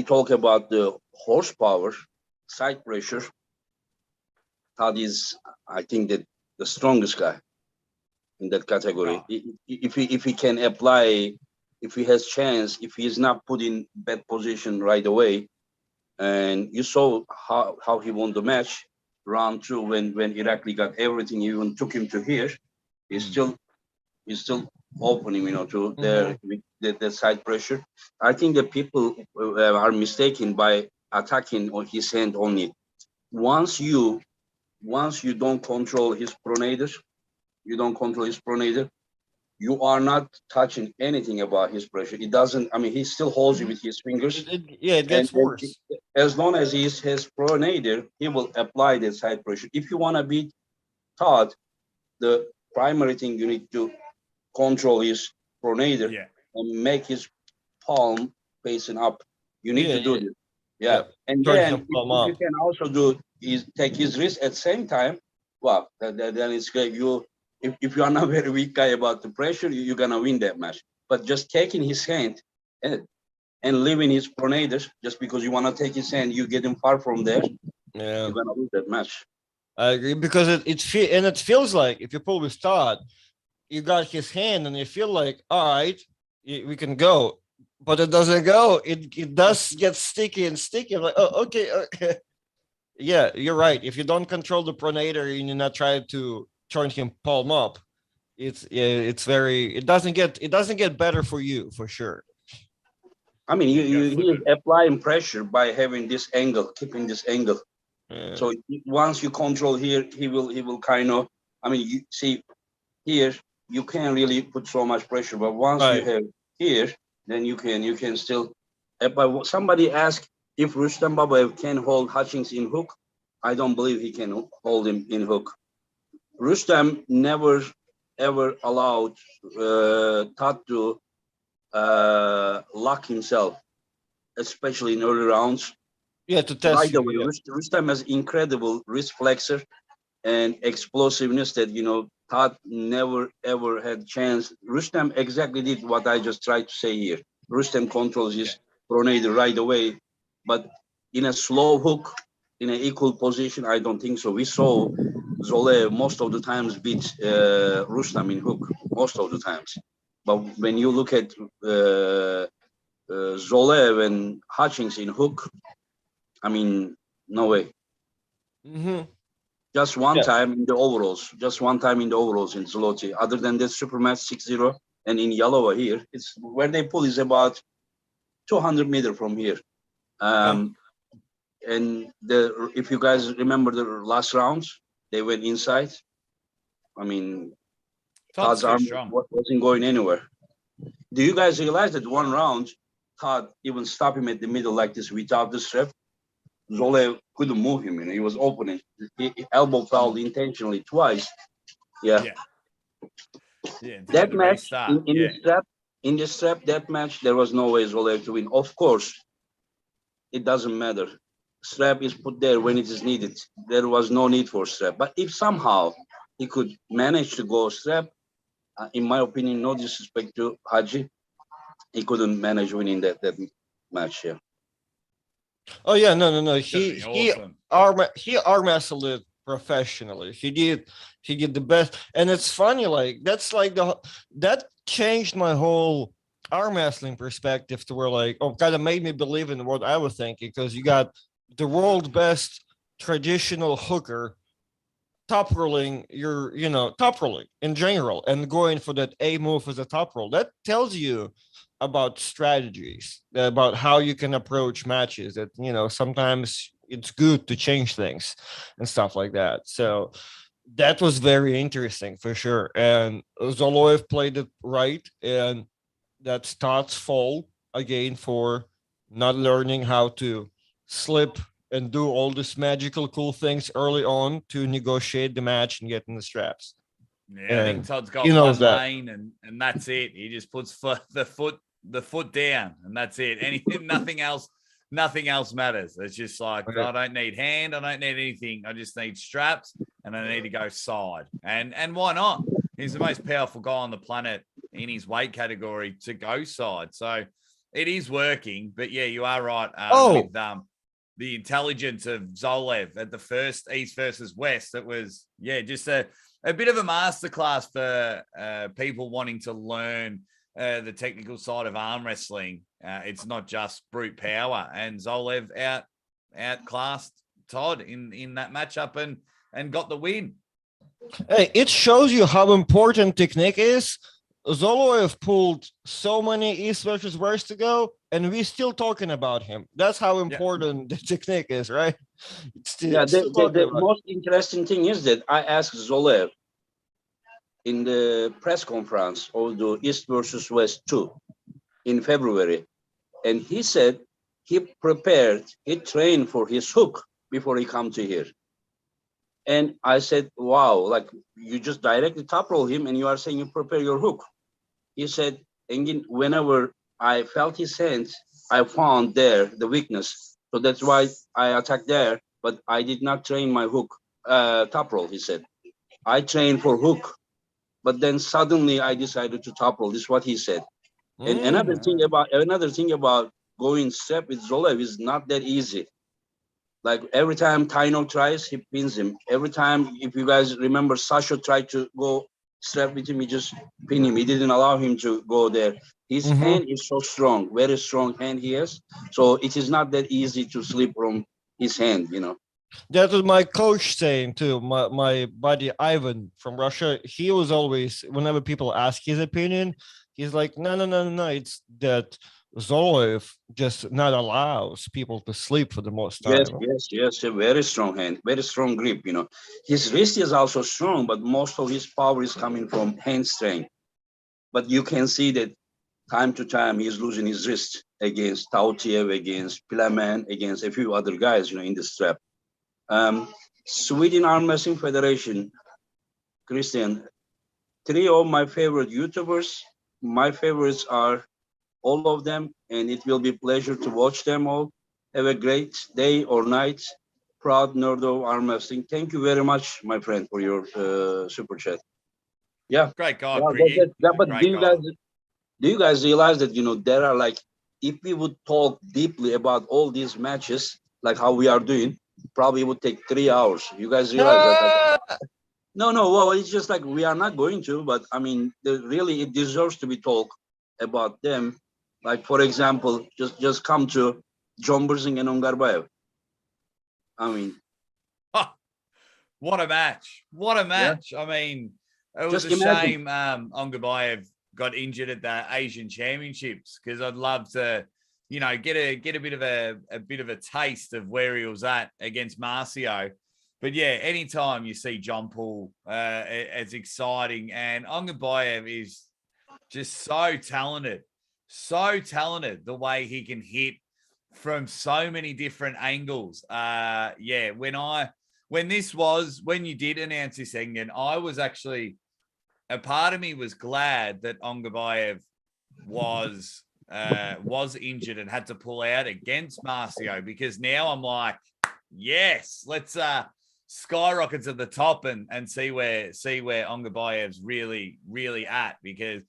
talk about the horsepower, side pressure, Todd is, I think, that the strongest guy in that category. Oh. If he can apply, if he has chance, if he is not put in bad position right away, and you saw how he won the match round 2 when Irakli got everything, even took him to here. He's still opening, to the side pressure. I think that people are mistaken by attacking on his hand only. Once you don't control his pronator, you are not touching anything about his pressure. It doesn't. I mean, he still holds you with his fingers. It gets worse. As long as he has pronator, he will apply the side pressure. If you want to beat Todd, the primary thing you need to control his pronator and make his palm facing up. You need to do this. Yeah. And then if you can also take his wrist at the same time, well, then it's great. If you are not very weak guy about the pressure, you're gonna win that match. But just taking his hand and leaving his pronator, just because you want to take his hand, you get him far from there, you're gonna lose that match. I agree, because it feels like if you pull with Todd, you got his hand and you feel like, all right, we can go, but it doesn't go. It does get sticky. I'm like, oh, okay. Yeah, you're right. If you don't control the pronator and you're not trying to turn him palm up, it doesn't get better for you, for sure. I mean, he is applying pressure by having this angle, keeping this angle. Yeah. So once you control here, he will kind of. I mean, you see here, you can't really put so much pressure, but once you have here, then you can still. But somebody asked if Rustam Babayev can hold Hutchings in hook. I don't believe he can hold him in hook. Rustam never ever allowed Todd to lock himself, especially in early rounds. Yeah, to test. By the way, Rustam has incredible wrist flexor and explosiveness that Todd never ever had chance. Rustam exactly did what I just tried to say here. Rustam controls his pronator right away, but in a slow hook, in an equal position, I don't think so. We saw Zole most of the times beat Rustam in hook, most of the times. But when you look at Zole and Hutchings in hook, I mean, no way. Just one time in the overalls. In Zloty. Other than that, Supermatch 6-0 and in Yalova here, it's where they pull is about 200 meters from here. And if you guys remember the last rounds, they went inside. I mean, Todd's arm wasn't going anywhere. Do you guys realize that one round, Todd even stopped him at the middle like this without the strap? Zole couldn't move him, he was opening. He elbow fouled intentionally twice. That match in the strap, that match, there was no way Zole to win. Of course, it doesn't matter. Strap is put there when it is needed. There was no need for strap. But if somehow he could manage to go strap, in my opinion, no disrespect to Haji, he couldn't manage winning that match here. Oh yeah, no. He arm wrestled it professionally. He did the best. And it's funny, like that changed my whole arm wrestling perspective to where like, oh, kind of made me believe in what I was thinking, because you got the world's best traditional hooker top rolling top rolling in general and going for that A move as a top roll. That tells you about strategies, about how you can approach matches, that sometimes it's good to change things and stuff like that. So that was very interesting for sure. And Zoloev played it right, and that's Todd's fault again for not learning how to slip and do all these magical cool things early on to negotiate the match and get in the straps. Yeah, I think Todd's got he knows one that. lane and that's it. He just puts the foot down and that's it. Anything, nothing else matters. It's just like, Okay. I don't need hand, I don't need anything. I just need straps and I need to go side. And why not? He's the most powerful guy on the planet in his weight category to go side. So it is working. But yeah, you are right. With the intelligence of Zolev at the first East versus West, it was just a bit of a masterclass for people wanting to learn the technical side of arm wrestling. It's not just brute power, and Zolev outclassed Todd in that matchup and got the win. Hey, it shows you how important technique is. Zoloev pulled so many East versus West to go, and we're still talking about him. That's how important the technique is, right? The most interesting thing is that I asked Zolev in the press conference of the East versus West 2 in February, and he said he trained for his hook before he come to here. And I said, wow, like you just directly top roll him and you are saying you prepare your hook. He said, Engin, whenever I felt his hands, I found there the weakness. So that's why I attacked there, but I did not train my hook top roll, he said. I trained for hook, but then suddenly I decided to top roll. This is what he said. And another thing about going step with Zolev is not that easy. Like every time Taino tries, he pins him. Every time, if you guys remember, Sasha tried to go strap with him, he just pin him. He didn't allow him to go there. His hand is so strong, very strong hand he has. So it is not that easy to slip from his hand, That was my coach saying too. My buddy Ivan from Russia, he was always, whenever people ask his opinion, he's like, no. It's that Zoloev just not allows people to sleep for the most time. Yes. A very strong hand, very strong grip, His wrist is also strong, but most of his power is coming from hand strength. But you can see that time to time he's losing his wrist against Tautiev, against Pilaman, against a few other guys, in the strap. Sweden Arm Wrestling Federation, Christian, 3 of my favorite YouTubers. My favorites are all of them, and it will be a pleasure to watch them all. Have a great day or night. Proud nerd of arm wrestling. Thank you very much, my friend, for your super chat. Yeah. Great guy. But do you guys realize that, there are like, if we would talk deeply about all these matches, like how we are doing, probably would take 3 hours. You guys realize that? No, well, it's just like we are not going to, but I mean, really, it deserves to be talked about them. Like, for example, just come to John Burzing and Ongarbayev. I mean, what a match! What a match! Yeah. I mean, it was a shame Ongarbayev got injured at the Asian Championships, because I'd love to, get a bit of a taste of where he was at against Marcio. But yeah, anytime you see John Paul, it's exciting, and Ongarbayev is just so talented the way he can hit from so many different angles. When you did announce this, Engin, I was actually, a part of me was glad that Ongarbayev was injured and had to pull out against Marcio, because now I'm like, yes, let's skyrocket to the top and see where Ongarbayev's really, really at, because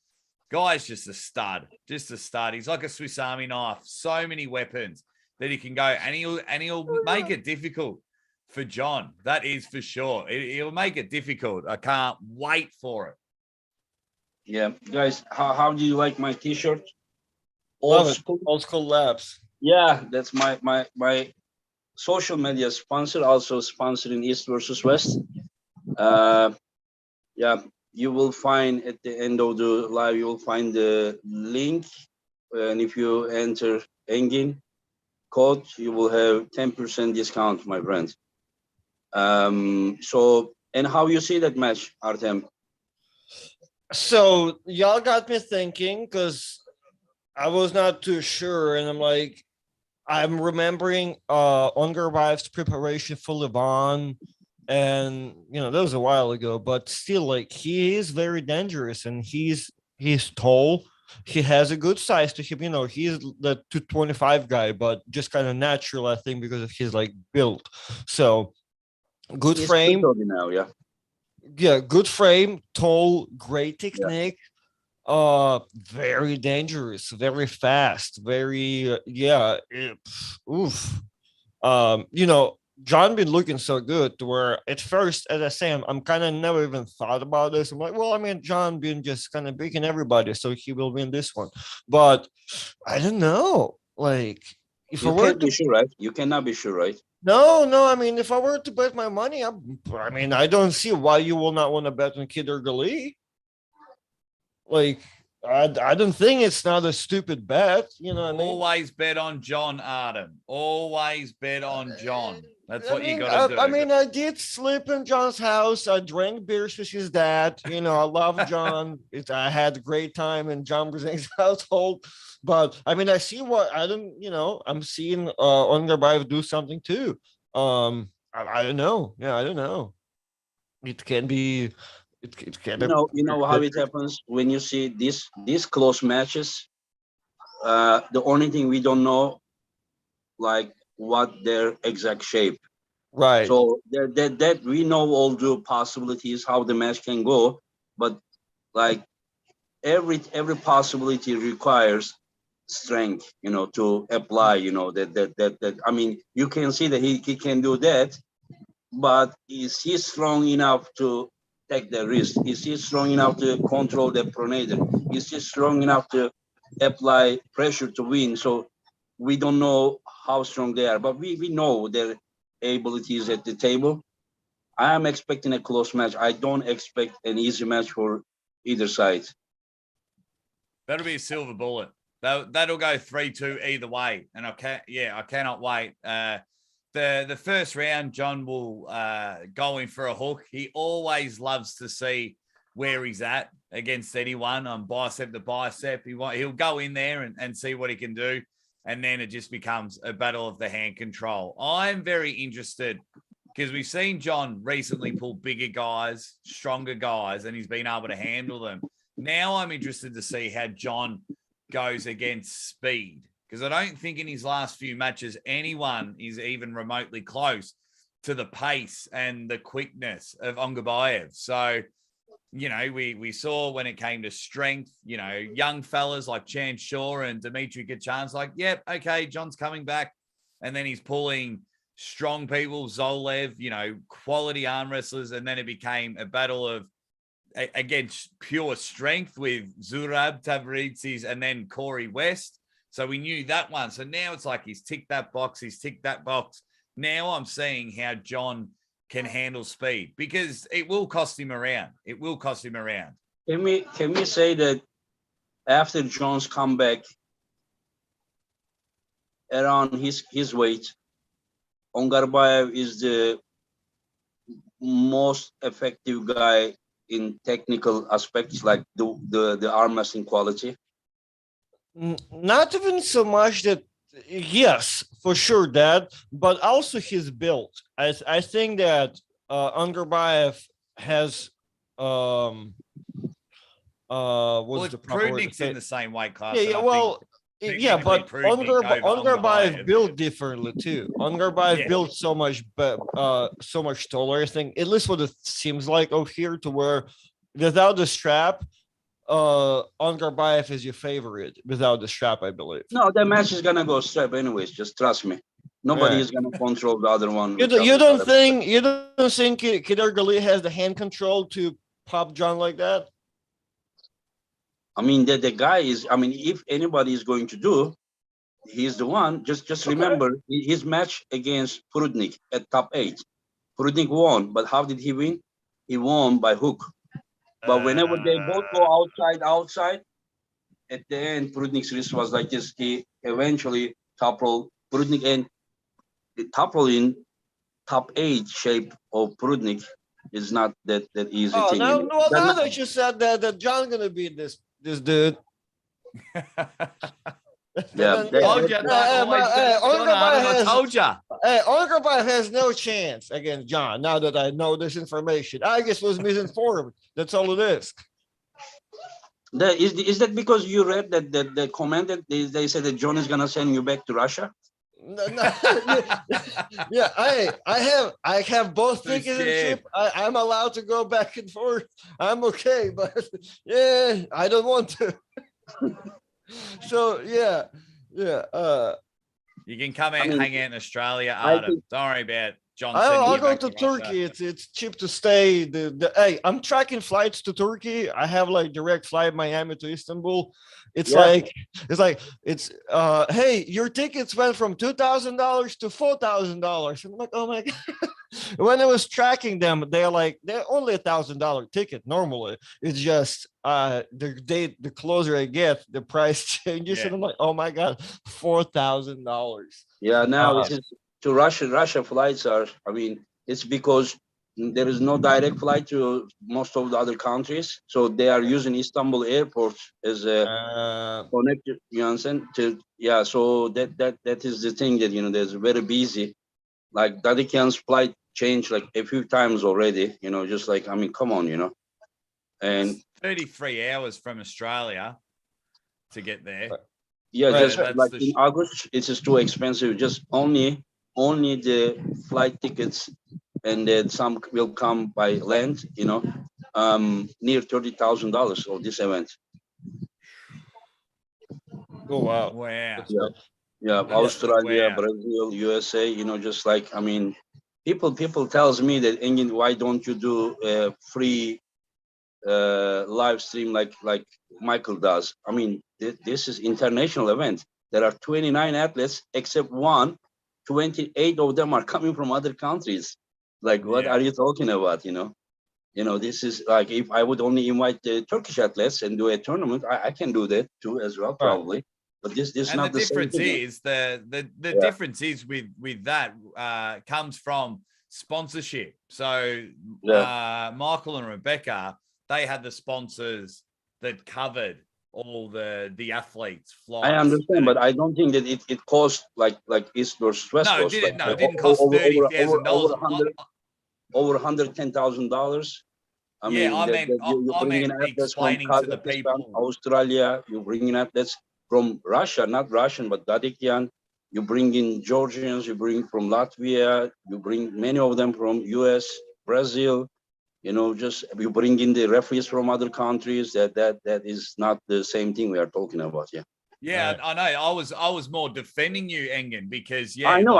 guy's just a stud. He's like a Swiss Army knife. So many weapons that he can go, and he'll make it difficult for John. That is for sure. It'll make it difficult. I can't wait for it. Yeah, guys, how do you like my T-shirt? Love it. Old school labs. Yeah, that's my social media sponsor, also sponsoring East versus West. Yeah, you will find at the end of the live, you will find the link, and if you enter Engin code, you will have 10% discount, my friend. So, and how you see that match, Artem? So y'all got me thinking, because I was not too sure, and I'm like, I'm remembering Ungerviv's preparation for Levon, and that was a while ago, but still, like, he is very dangerous, and he's tall. He has a good size to him. He's the 225 guy, but just kind of natural, I think, because of his like build. So good He's frame. Now, yeah. Yeah, good frame, tall, great Yeah. technique. Very dangerous, very fast, very oof. John been looking so good to where at first, as I say, I'm kind of never even thought about this. I'm like, well, I mean, John been just kind of beating everybody, so he will win this one. But I don't know. Like, if I You were can't to be sure, right? You cannot be sure, right? no, I mean, if I were to bet my money, I don't see why you will not want to bet on Kid or Gali. Like, I don't think it's not a stupid bet. You know what I mean? Always bet on John, Artem. Always bet on John. That's what you got to do. I mean, I did sleep in John's house. I drank beers with his dad. I love John. I had a great time in John Brzezinski's household. But I mean, I see what I don't. I'm seeing Ongarbayev do something too. I don't know. Yeah, I don't know. It can be. It can. You know how it happens when you see these close matches. The only thing we don't know, like, what their exact shape. Right. So that we know all the possibilities how the match can go, but like every possibility requires strength, to apply. That I mean, you can see that he can do that, but is he strong enough to take the risk? Is he strong enough to control the pronator? Is he strong enough to apply pressure to win? So we don't know how strong they are, but we know their abilities at the table. I am expecting a close match. I don't expect an easy match for either side. That'll be a silver bullet. That'll go 3-2 either way, and I cannot wait. The first round, John will go in for a hook. He always loves to see where he's at against anyone on bicep to bicep. He'll go in there and see what he can do, and then it just becomes a battle of the hand control. I'm very interested because we've seen John recently pull bigger guys, stronger guys, and he's been able to handle them. Now I'm interested to see how John goes against speed, because I don't think in his last few matches anyone is even remotely close to the pace and the quickness of Ongarbayev. So, we saw when it came to strength, young fellas like Chan Shaw and Dmitry Kachan's like, yep, okay, John's coming back. And then he's pulling strong people, Zolev, quality arm wrestlers. And then it became a battle of, against pure strength with Zurab, Tavritzis, and then Corey West. So we knew that one. So now it's like he's ticked that box. Now I'm seeing how John can handle speed, because it will cost him around. Can we say that after John's comeback around his weight, Ongarbayev is the most effective guy in technical aspects, like the arm wrestling quality? Not even so much that, yes, for sure, Dad, but also his build. I think that Ongarbayev has what's the proper word? Prudnik's in the same weight class. Yeah, well, yeah, but Ongarbayev built differently too. Ongarbayev built so much taller. I think, at least what it seems like over here, to where without the strap, Ongarbayev is your favorite without the strap, I believe. No, the match is gonna go strap anyways. Just trust me. Nobody Right. is going to control the other one. You don't think Kid Gali has the hand control to pop John like that? I mean, the guy is. I mean, if anybody is going to do, he's the one. Just remember his match against Prudnik at top 8. Prudnik won, but how did he win? He won by hook. But whenever they both go outside, at the end, Prudnik's wrist was like this. He eventually toppled Prudnik, and the topple in top 8 shape of Prudnik is not that easy thing. Now that you said that John's gonna beat this dude. Yeah, I told you. Hey, Ongerby has no chance against John. Now that I know this information, I just was misinformed. That's all it is. Is that because you read that comment that they said that John is gonna send you back to Russia? No, yeah, I have both tickets and trip. I'm allowed to go back and forth. I'm okay, but yeah, I don't want to. So yeah. You can come out and hang out in Australia, Artem. Don't worry about John. I'll go to Turkey. It's cheap to stay. Hey, I'm tracking flights to Turkey. I have like direct flight Miami to Istanbul. It's hey, your tickets went from $2,000 to $4,000. I'm like, oh my god. When I was tracking them, they're only $1,000 ticket normally. It's just the closer I get, the price changes, and I'm like, oh my god, $4,000. Yeah, now it's to Russia flights are. I mean, it's because there is no direct flight to most of the other countries, so they are using Istanbul airport as a connector. You understand? So that is the thing that there's very busy. Like Dadikyan's flight changed like a few times already. Just like I mean, come on, and it's 33 hours from Australia to get there. Yeah, just like in August, it's just too expensive. Just only the flight tickets, and then some will come by land. Near $30,000 of this event. Oh wow! Wow. Yeah, Australia, Brazil, USA. Just like I mean, people tells me that Engin, why don't you do a free live stream like Michael does? I mean, this is international event. There are 29 athletes except one. 28 of them are coming from other countries. Like, what are you talking about? This is like if I would only invite the Turkish athletes and do a tournament, I can do that too as well, probably. Right. But this and not the difference same is the difference is with that comes from sponsorship. So Michael and Rebecca, they had the sponsors that covered all the athleites' flights. I understand, but I don't think that it cost like East versus West. No, it didn't cost $30,000. Over $110,000. I mean, you're bringing athletes from Kazakhstan, Australia. You bring in athletes from Russia, not Russian, but Dadikyan. You bring in Georgians. You bring from Latvia. You bring many of them from US, Brazil. Just you bring in the referees from other countries. That is not the same thing we are talking about. Yeah. Yeah, right. I know. I was more defending you, Engin, because I know.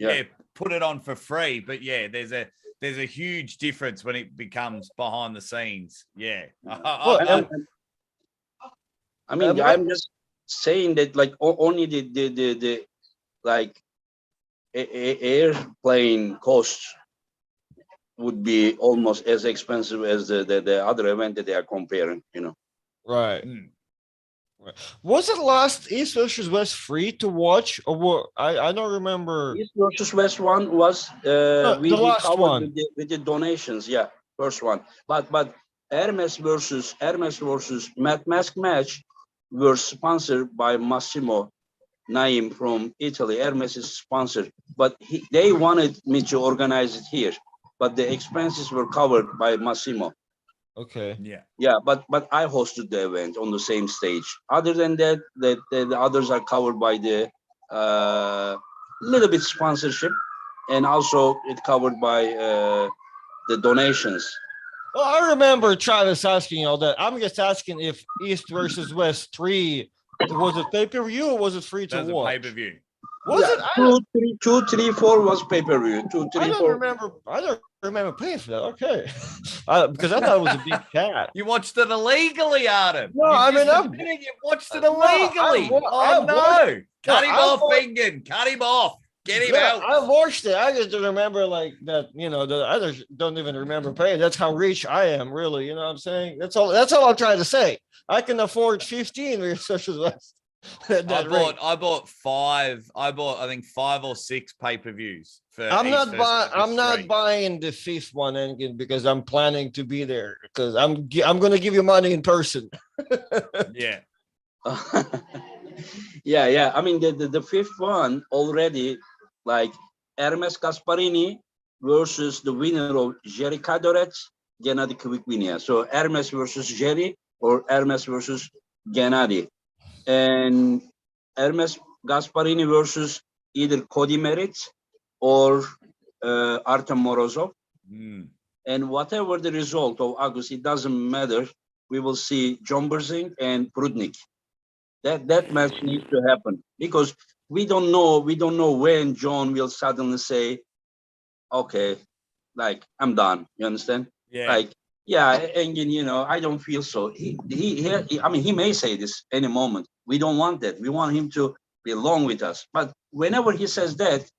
Like, put it on for free, but there's a huge difference when it becomes behind the scenes. Yeah. I mean, I'm just saying that like only the like airplane costs would be almost as expensive as the other event that they are comparing. Right. Right. Was it last East versus West free to watch, or what? I don't remember. East versus West one was the last one with the donations. Yeah, first one. But Hermes versus Matt Mask match were sponsored by Massimo Naim from Italy. Hermes is sponsored, but they wanted me to organize it here, but the expenses were covered by Massimo. Okay. Yeah, but I hosted the event on the same stage. Other than that, the others are covered by the little bit sponsorship, and also it covered by the donations. Well, I remember Travis asking all that. I'm just asking if East versus West 3 was it pay-per-view or was it free to watch? Pay-per-view. Was Yeah, it? two, three, four was pay-per-view. Two, I three, don't four. remember. I don't remember paying for that. Okay, because I thought it was a big cat. You watched it illegally, Artem. No, You I mean, just admitted you watched it illegally. I've Oh no! Cut him off, watched, Bingen. Cut him off. Get him no, out. I watched it. I just don't remember like that. You know, the others don't even remember paying. That's how rich I am, really. You know what I'm saying? That's all. That's all I'm trying to say. I can afford 15 resources less. I bought five. I think 5 or 6 pay-per-views for. I'm not buying buying the fifth one again because I'm planning to be there because I'm going to give you money in person. Yeah. Yeah. I mean, the fifth one already, like Hermes Gasparini versus the winner of Jerry Cadoret, Gennady Kvikvinia. So Hermes versus Jerry or Hermes versus Gennady. And Hermes Gasparini versus either Cody Merritt or Artem Morozov. And whatever the result of August, it doesn't matter. We will see John Berzing and Prudnik. That match needs to happen because we don't know when John will suddenly say, okay, like I'm done. You understand? Yeah. Like, yeah, and you know, I don't feel so. I mean, he may say this any moment. We don't want that. We want him to belong with us. But whenever he says that,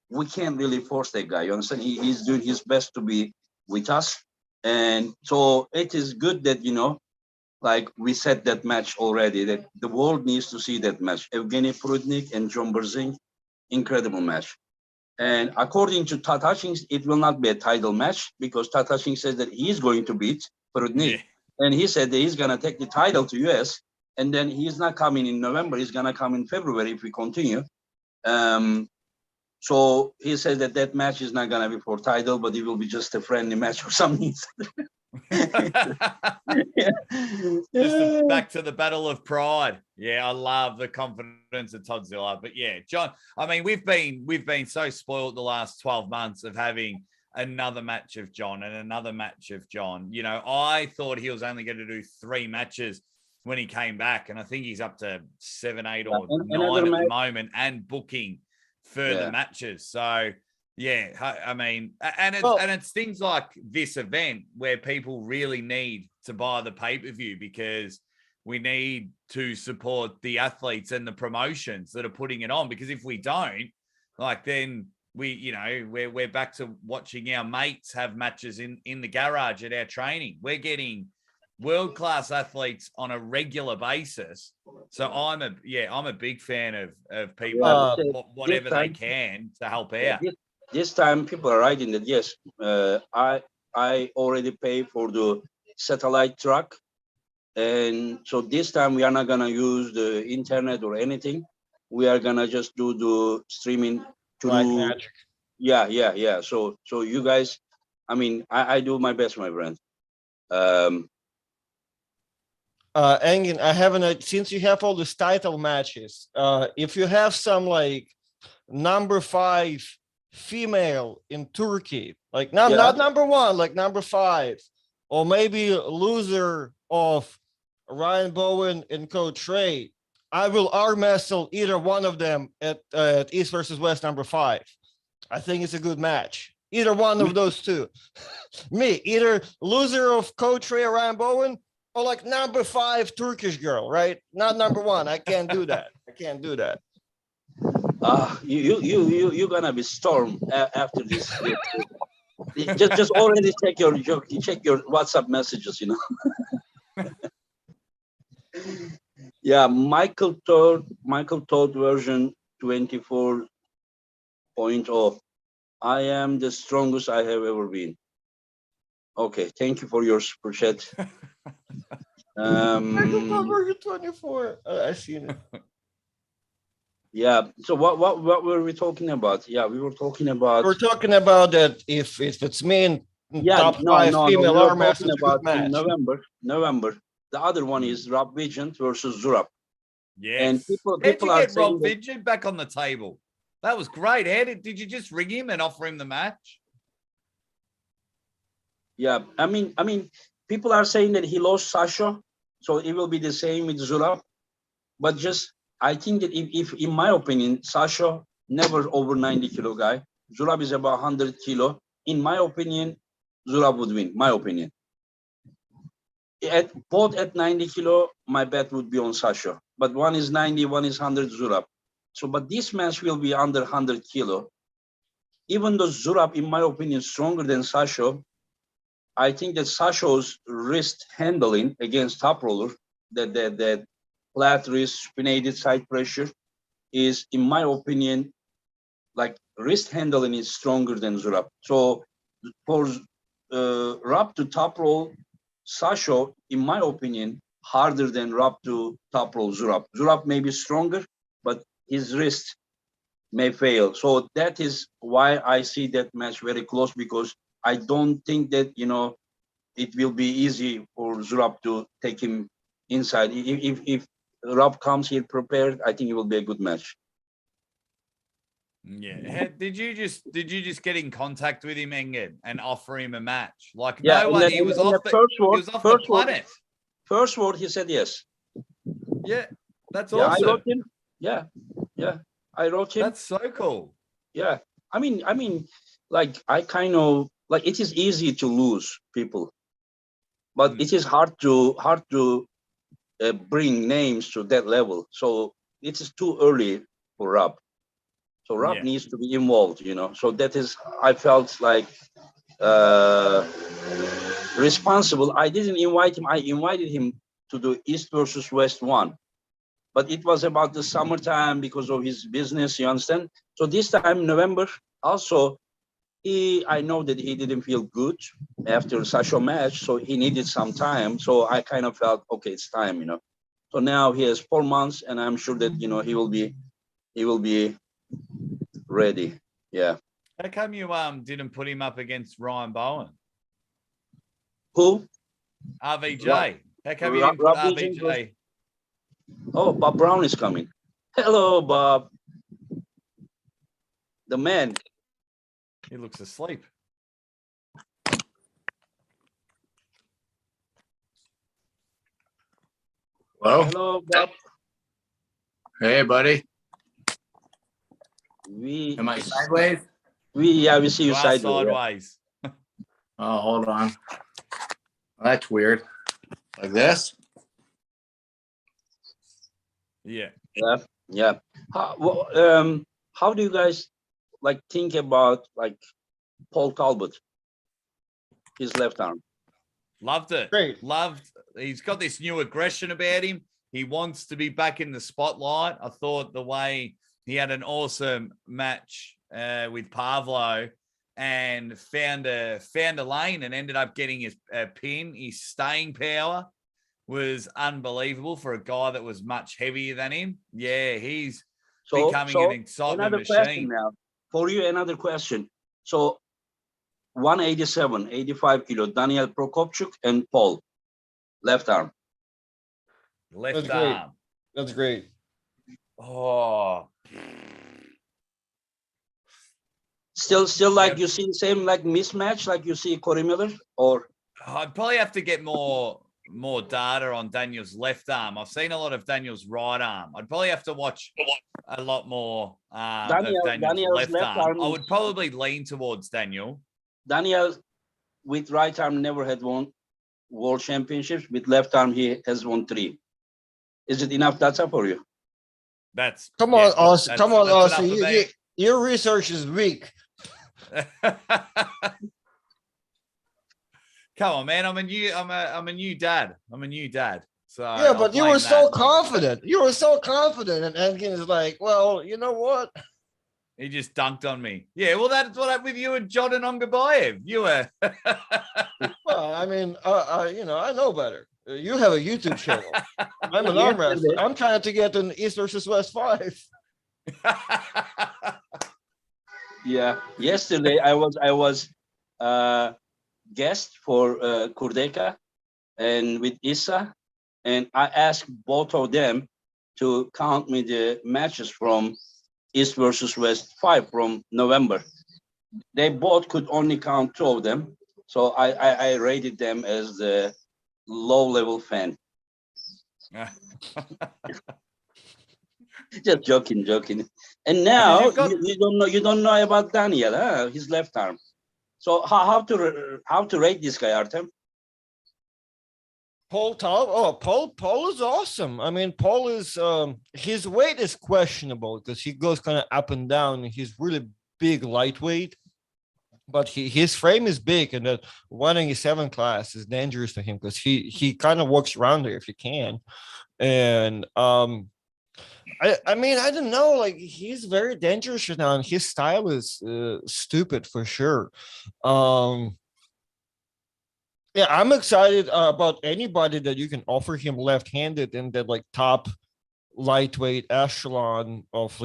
we can't really force that guy. You understand? He's doing his best to be with us. And so it is good that, you know, like we said that match already, that the world needs to see that match. Evgeny Prudnik and John Berzing, incredible match. And according to Tatashing, it will not be a title match because Tatashing says that he's going to beat Prudnik. Yeah. And he said that he's going to take the title to US. And then he's not coming in November. He's going to come in February if we continue. So he says that match is not going to be for title, but it will be just a friendly match or something. Just back to the battle of pride. Yeah, I love the confidence of Toddzilla. But yeah, John, I mean, we've been so spoiled the last 12 months of having another match of John and another match of John. You know, I thought he was only going to do 3 matches when he came back, and I think he's up to 7, 8, or 9 at the moment, and booking further matches. So yeah, I mean, and it's things like this event where people really need to buy the pay-per-view because we need to support the athletes and the promotions that are putting it on. Because if we don't, like, then we're back to watching our mates have matches in the garage at our training. We're getting world-class athletes on a regular basis. So I'm a big fan of people whatever they can to help out. This time people are writing that yes, I already pay for the satellite truck, and so this time we are not gonna use the internet or anything. We are gonna just do the streaming through. Yeah. So you guys, I mean, I do my best, my friend. Engin, I haven't, since you have all these title matches, if you have some like number 5 female in Turkey, like not number 1, like number 5, or maybe loser of Ryan Bowen and Coach Trey, I will arm wrestle either one of them at East versus West number 5. I think it's a good match. Either one of those two. Me, either loser of Coach Trey or Ryan Bowen, or like number 5 Turkish girl, right? Not number 1. I can't do that. You're gonna be stormed after this. just already check your WhatsApp messages, you know. Yeah, Michael Todd version 24.0. I am the strongest I have ever been. Okay, thank you for your super chat. Michael Todd version 24. I seen it. Yeah. So what were we talking about? Yeah, we were talking about. We're talking about that if it's me and top 5 female arm wrestlers about in November. The other one is Rob Vigent versus Zurab. Yes. And people are get Rob Vigent back on the table. That was great. Did you just ring him and offer him the match? Yeah, I mean, people are saying that he lost Sasha, so it will be the same with Zurab. But just I think that if in my opinion, Sasha never over 90 kilo guy. Zurab is about 100 kilo. In my opinion, Zurab would win. My opinion. Both at 90 kilo, my bet would be on Sasha. But one is 90, one is 100 Zurab. So, but this match will be under 100 kilo. Even though Zurab, in my opinion, is stronger than Sasha, I think that Sasha's wrist handling against top roller, that flat wrist, spinated side pressure, is, in my opinion, like wrist handling is stronger than Zurab. So for Rab to top roll Sasha, in my opinion, harder than Rab to top roll Zurab. Zurab may be stronger, but his wrist may fail. So that is why I see that match very close, because I don't think that, it will be easy for Zurab to take him inside. If Rab comes here prepared, I think it will be a good match. Yeah. Did you just get in contact with him, Enged, and offer him a match? Like Yeah, no one, he was off the planet. First word, he said yes. Yeah, that's Yeah, awesome. I wrote him. Yeah, I wrote him. That's so cool. Yeah, I mean, like I kind of like, it is easy to lose people, but it is hard to bring names to that level. So it is too early for Rob. So Rob needs to be involved, So that is, I felt like responsible. I didn't invite him. I invited him to do East versus West 1. But it was about the summertime because of his business, you understand? So this time, November, also, I know that he didn't feel good after such a match, so he needed some time. So I kind of felt, okay, it's time, So now he has 4 months, and I'm sure that, he will be ready. Yeah. How come you didn't put him up against Ryan Bowen? Who? RVJ. How come you didn't put RVJ? Oh, Bob Brown is coming. Hello, Bob. The man. He looks asleep. Hello. Hello, Bob. Hey, buddy. Am I sideways? We see you sideways. Oh, hold on. That's weird. Like this? Yeah. Yeah. How do you guys think about Paul Talbot, his left arm? Loved it. Great. He's got this new aggression about him. He wants to be back in the spotlight. I thought the way he had an awesome match with Pavlo and found a lane and ended up getting his pin. His staying power was unbelievable for a guy that was much heavier than him. Yeah, he's becoming an excitement machine. Now. For you, another question. So 187, 85 kilo, Daniel Prokopchuk and Paul, left arm. Left arm. That's great. Oh. Still you see the same mismatch like you see Corey Miller, or? I'd probably have to get more data on Daniel's left arm. I've seen a lot of Daniel's right arm. I'd probably have to watch a lot more of Daniel's left arm. I would probably lean towards Daniel. Daniel, with right arm, never had won world championships. With left arm, he has won 3. Is it enough data for you? Come on, Aussie. Come on, Aussie. Your research is weak. Come on, man. I'm a new dad. So yeah, but you were so confident. You were so confident, and Enkin is like, well, you know what? He just dunked on me. Yeah, well, that's what happened with you and John and Ongabayev. You were. Well, I mean, I know better. You have a YouTube channel. I'm an arm wrestler. I'm trying to get an East versus West 5. Yeah. Yesterday, I was guest for Kurdeka and with Issa, and I asked both of them to count me the matches from East versus West 5 from November. They both could only count 2 of them, so I rated them as the low-level fan. Just joking, joking. And I mean, now you've got you don't know about Daniel, huh? His left arm. So how to rate this guy, Artem? Paul Tal. Oh, Paul is awesome. I mean, Paul is his weight is questionable because he goes kind of up and down. He's really big lightweight, but his frame is big, and that 187 class is dangerous to him because he kind of walks around there if he can. And I mean, I don't know, like he's very dangerous right now, and his style is stupid for sure. Um, yeah, I'm excited about anybody that you can offer him left-handed in that like top lightweight echelon of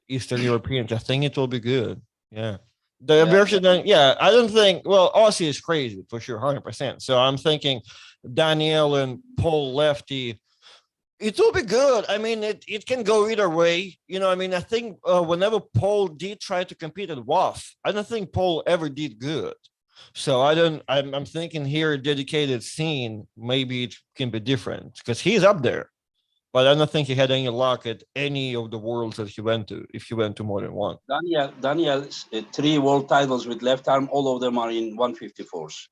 Eastern Europeans. I think it will be good. Yeah. The Yeah, version that, yeah, I don't think, well, Aussie is crazy for sure, 100%. So I'm thinking Daniel and Paul Lefty, it will be good. I mean, it can go either way. I mean, I think whenever Paul did try to compete at WAF, I don't think Paul ever did good. So I'm thinking here, a dedicated scene, maybe it can be different because he's up there. But I don't think he had any luck at any of the worlds that he went to, if he went to more than one. Daniel's 3 world titles with left arm, all of them are in 154s.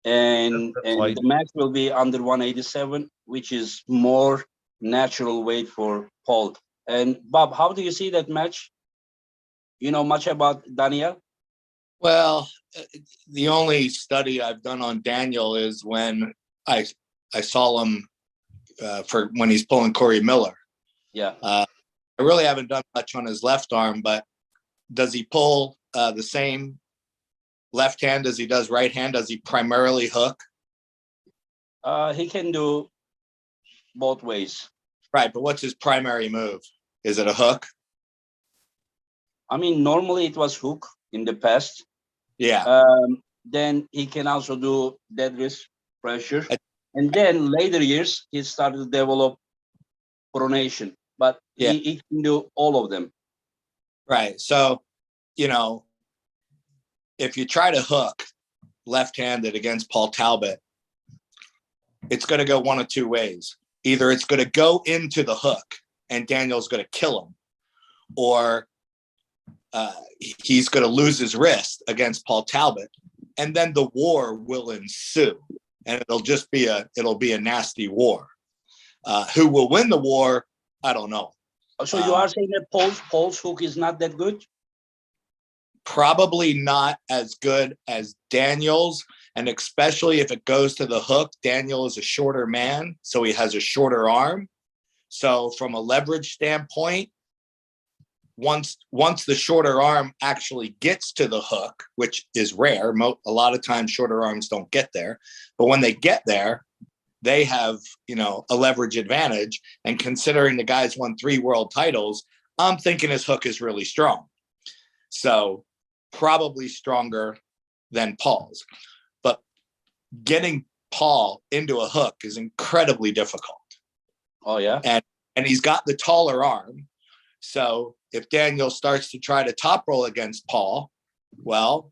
And Like, the match will be under 187, which is more natural weight for Paul. And Bob, how do you see that match? You know much about Daniel? Well, the only study I've done on Daniel is when I saw him for when he's pulling Corey Miller. Yeah. I really haven't done much on his left arm, but does he pull the same left hand as he does right hand? Does he primarily hook? He can do both ways. Right, but what's his primary move? Is it a hook? I mean, normally it was hook in the past. Yeah. Then he can also do dead wrist pressure. And then later years, he started to develop pronation. But Yeah. he can do all of them. Right. So, if you try to hook left-handed against Paul Talbot, it's going to go one of two ways. Either it's going to go into the hook and Daniel's going to kill him, or he's going to lose his wrist against Paul Talbot, and then the war will ensue, and it'll be a nasty war. Who will win the war? I don't know. So you are saying that Paul's hook is not that good? Probably not as good as Daniel's, and especially if it goes to the hook. Daniel is a shorter man, so he has a shorter arm. So from a leverage standpoint, once the shorter arm actually gets to the hook, which is rare, a lot of times shorter arms don't get there, but when they get there, they have a leverage advantage. And considering the guy's won 3 world titles, I'm thinking his hook is really strong. So probably stronger than Paul's. But getting Paul into a hook is incredibly difficult. Oh yeah. And he's got the taller arm. So if Daniel starts to try to top roll against Paul, well,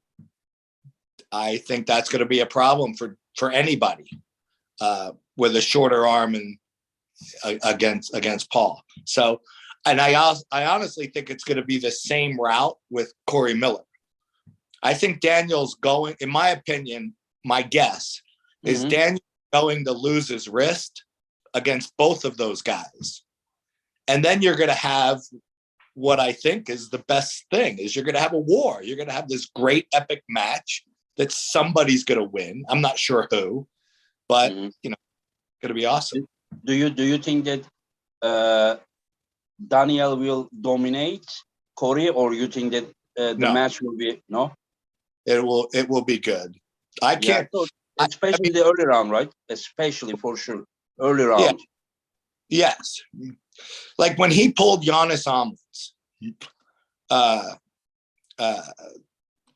I think that's going to be a problem for anybody with a shorter arm and against Paul. So, and I honestly think it's going to be the same route with Corey Miller. I think Daniel's going, in my opinion, my guess is Daniel going to lose his wrist against both of those guys. And then you're going to have what I think is the best thing is you're going to have a war. You're going to have this great epic match that somebody's going to win. I'm not sure who, but it's going to be awesome. Do you think that Daniel will dominate Corey, or you think that the match will be no? It will be good. I can't, especially the early round, right? Especially for sure, early round. Yeah. Yes, like when he pulled Giannis Omelets,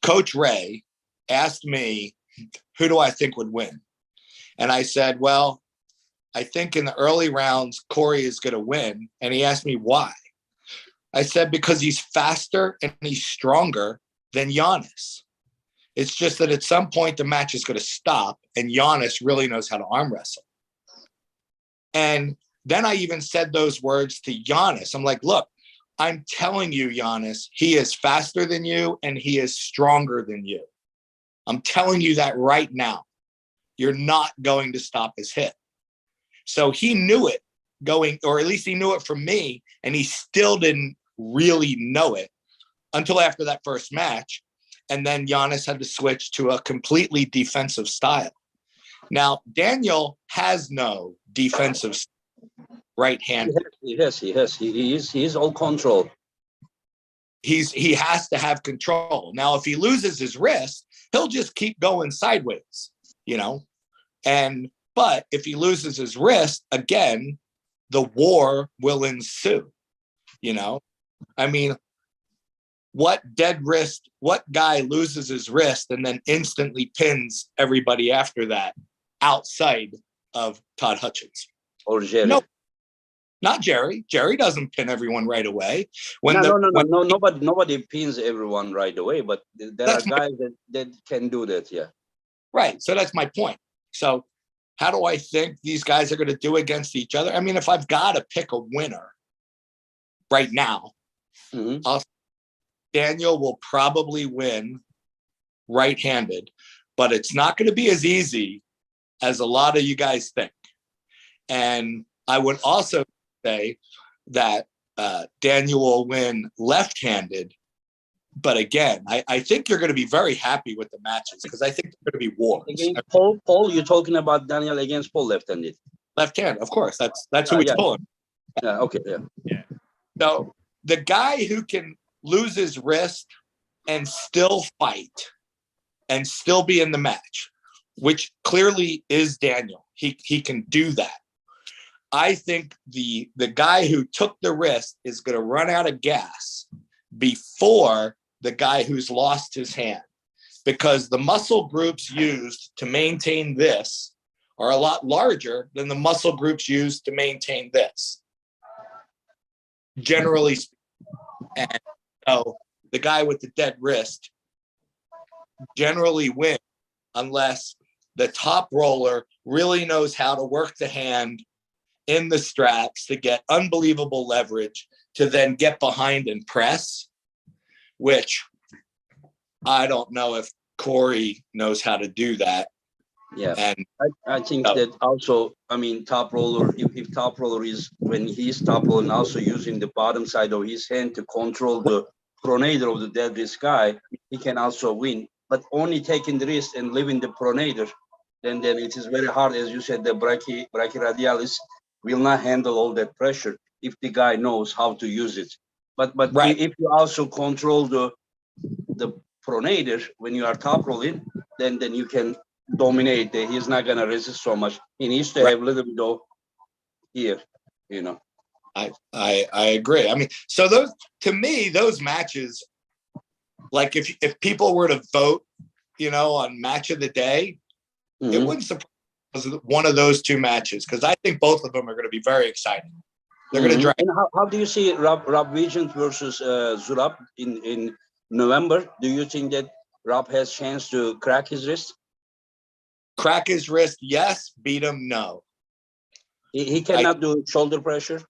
Coach Ray asked me, who do I think would win? And I said, well, I think in the early rounds, Corey is going to win. And he asked me why. I said, because he's faster and he's stronger than Giannis. It's just that at some point the match is going to stop, and Giannis really knows how to arm wrestle. And then I even said those words to Giannis. I'm like, look, I'm telling you, Giannis, he is faster than you and he is stronger than you. I'm telling you that right now. You're not going to stop his hit. So he knew it going, or at least he knew it from me, and he still didn't really know it until after that first match. And then Giannis had to switch to a completely defensive style. Now, Daniel has no defensive right-handed. He has. He is all control. He has to have control. Now, if he loses his wrist, he'll just keep going sideways, you know. But if he loses his wrist, again, the war will ensue, you know. I mean, what guy loses his wrist and then instantly pins everybody after that outside of Todd Hutchins? Or Jerry. No, not Jerry. Jerry doesn't pin everyone right away. Nobody pins everyone right away, but there are guys that can do that, yeah. Right, so that's my point. So how do I think these guys are going to do against each other? I mean, if I've got to pick a winner right now, Daniel will probably win right-handed, but it's not going to be as easy as a lot of you guys think. And I would also say that Daniel will win left-handed. But again, I think you're going to be very happy with the matches because I think they're going to be wars. Against Paul, you're talking about Daniel against Paul left-handed. Left hand, of course. That's who he's pulling. Yeah, okay, yeah. So the guy who can lose his wrist and still fight and still be in the match, which clearly is Daniel. He can do that. I think the guy who took the wrist is going to run out of gas before the guy who's lost his hand, because the muscle groups used to maintain this are a lot larger than the muscle groups used to maintain this, generally speaking. And so the guy with the dead wrist generally wins unless the top roller really knows how to work the hand in the straps to get unbelievable leverage to then get behind and press, which I don't know if Corey knows how to do that. Yeah, and I think that also, I mean, top roller, if top roller is, when he's top roller and also using the bottom side of his hand to control the pronator of the dead wrist guy, he can also win. But only taking the wrist and leaving the pronator, then it is very hard. As you said, the brachyradialis will not handle all that pressure if the guy knows how to use it. But right. If you also control the pronator when you are top rolling, then you can dominate. He's not gonna resist so much. He needs to have a little bit of here, you know. I agree. I mean, so those matches, like if people were to vote, you know, on match of the day, it wouldn't surprise one of those two matches, because I think both of them are going to be very exciting. They're going to drag. And how do you see Rob Vigent versus Zurab in November? Do you think that Rob has chance to crack his wrist? Crack his wrist, yes. Beat him, no. He cannot do shoulder pressure.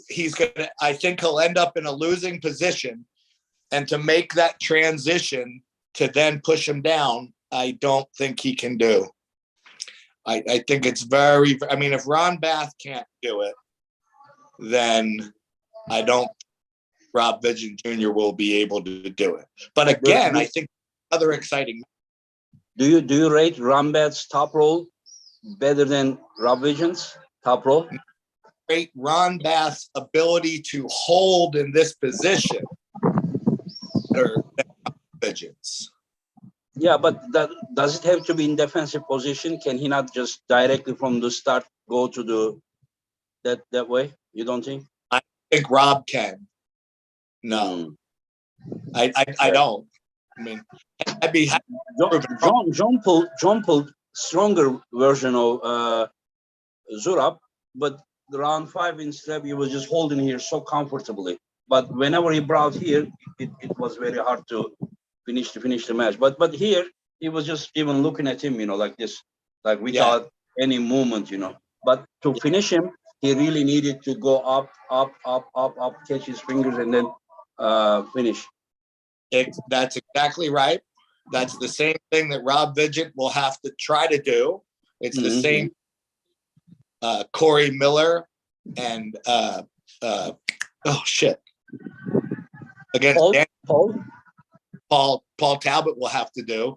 He's gonna. I think he'll end up in a losing position, and to make that transition to then push him down, I don't think he can do. I think it's very. I mean, if Ron Bath can't do it, then I don't. Rob Vigent Jr. will be able to do it. But again, I think other exciting. Do you rate Ron Bath's top roll better than Rob Vigent's top roll? Rate Ron Bath's ability to hold in this position better than Rob Vigent's. Yeah, but does it have to be in defensive position? Can he not just directly from the start go to that way? You don't think? I think Rob can. No, I don't. I mean, I'd be happy. John pulled stronger version of Zurab, but the round 5 in strap, he was just holding here so comfortably. But whenever he brought here, it was very hard to finish the match. But here he was just even looking at him, you know, like this, like without any movement, you know. But to finish him, he really needed to go up, up, up, up, up, catch his fingers, and then finish. That's exactly right. That's the same thing that Rob Vidgett will have to try to do. It's the same. Corey Miller and oh shit against Paul Talbot will have to do,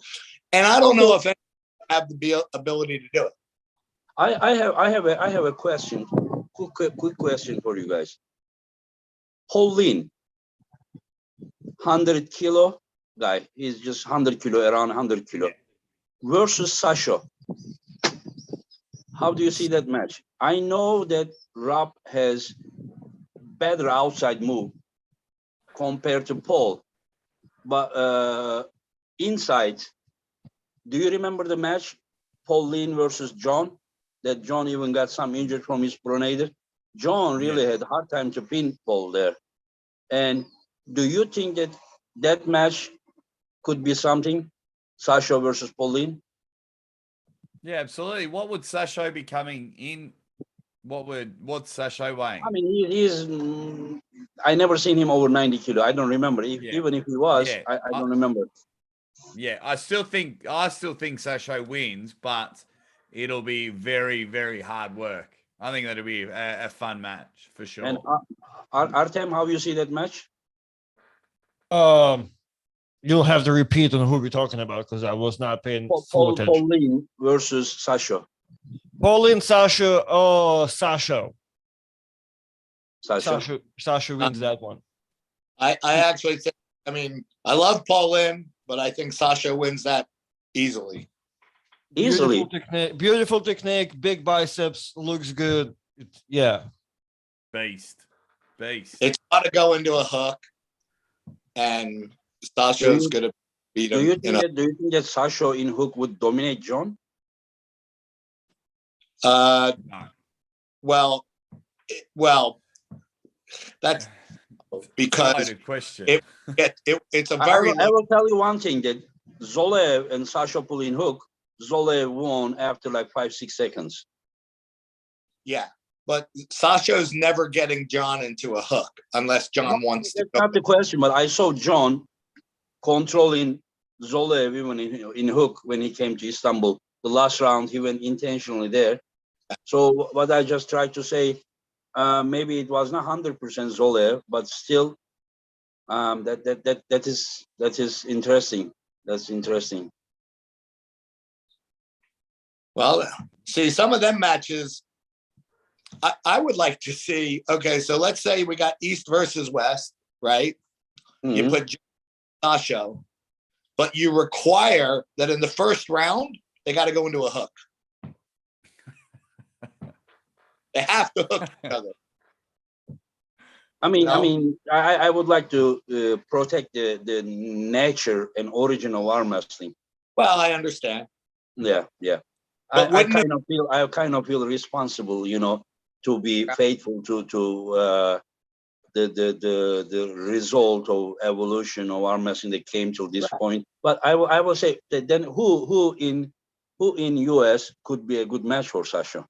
and I don't know if anyone have the ability to do it. I have a question. Quick question for you guys. Pauline, 100 kilo guy. He's just 100 kilo, around 100 kilo, versus Sasha. How do you see that match? I know that Rob has better outside move compared to Paul, but inside, do you remember the match, Pauline versus John? That John even got some injured from his pronator. John really had a hard time to pin Paul there. And do you think that that match could be something, Sasha versus Pauline? Yeah, absolutely. What would Sasho be coming in? What's Sasho weighing? I mean, he's. I never seen him over 90 kilo. I don't remember. Even if he was, I don't remember. Yeah, I still think Sasho wins, but it'll be very, very hard work. I think that'll be a fun match for sure. And Artem, how you see that match? You'll have to repeat on who we're talking about because I was not paying full attention. Pauline versus Sasha. Pauline, Sasha. Oh, Sasha. Sasha. Sasha wins that one. I actually think. I mean, I love Pauline, but I think Sasha wins that easily. Easily. Beautiful technique, big biceps, looks good. Beast. It's got to go into a hook, and Sasha's going to beat him. Do you think that Sasha in hook would dominate John? No. Well, that's because question. it's a very. I will tell you one thing, that Zolev and Sasha pull in hook. Zolev won after like 5-6 seconds. Yeah, but Sasha's never getting John into a hook unless John wants to. That's not the question, but I saw John controlling Zolev even in hook when he came to Istanbul. The last round, he went intentionally there. So what I just tried to say, maybe it was not 100% Zolev, but still, that is interesting. That's interesting. Well, see, some of them matches, I would like to see. Okay, so let's say we got East versus West, right? Mm-hmm. You put Sasha, but you require that in the first round, they got to go into a hook. They have to hook each other. I would like to protect the nature and origin of arm wrestling. Well, I understand. Yeah. But I kind of feel responsible, to be faithful to the result of evolution of arm wrestling that came to this point. But I will say that then who in US could be a good match for Sasha?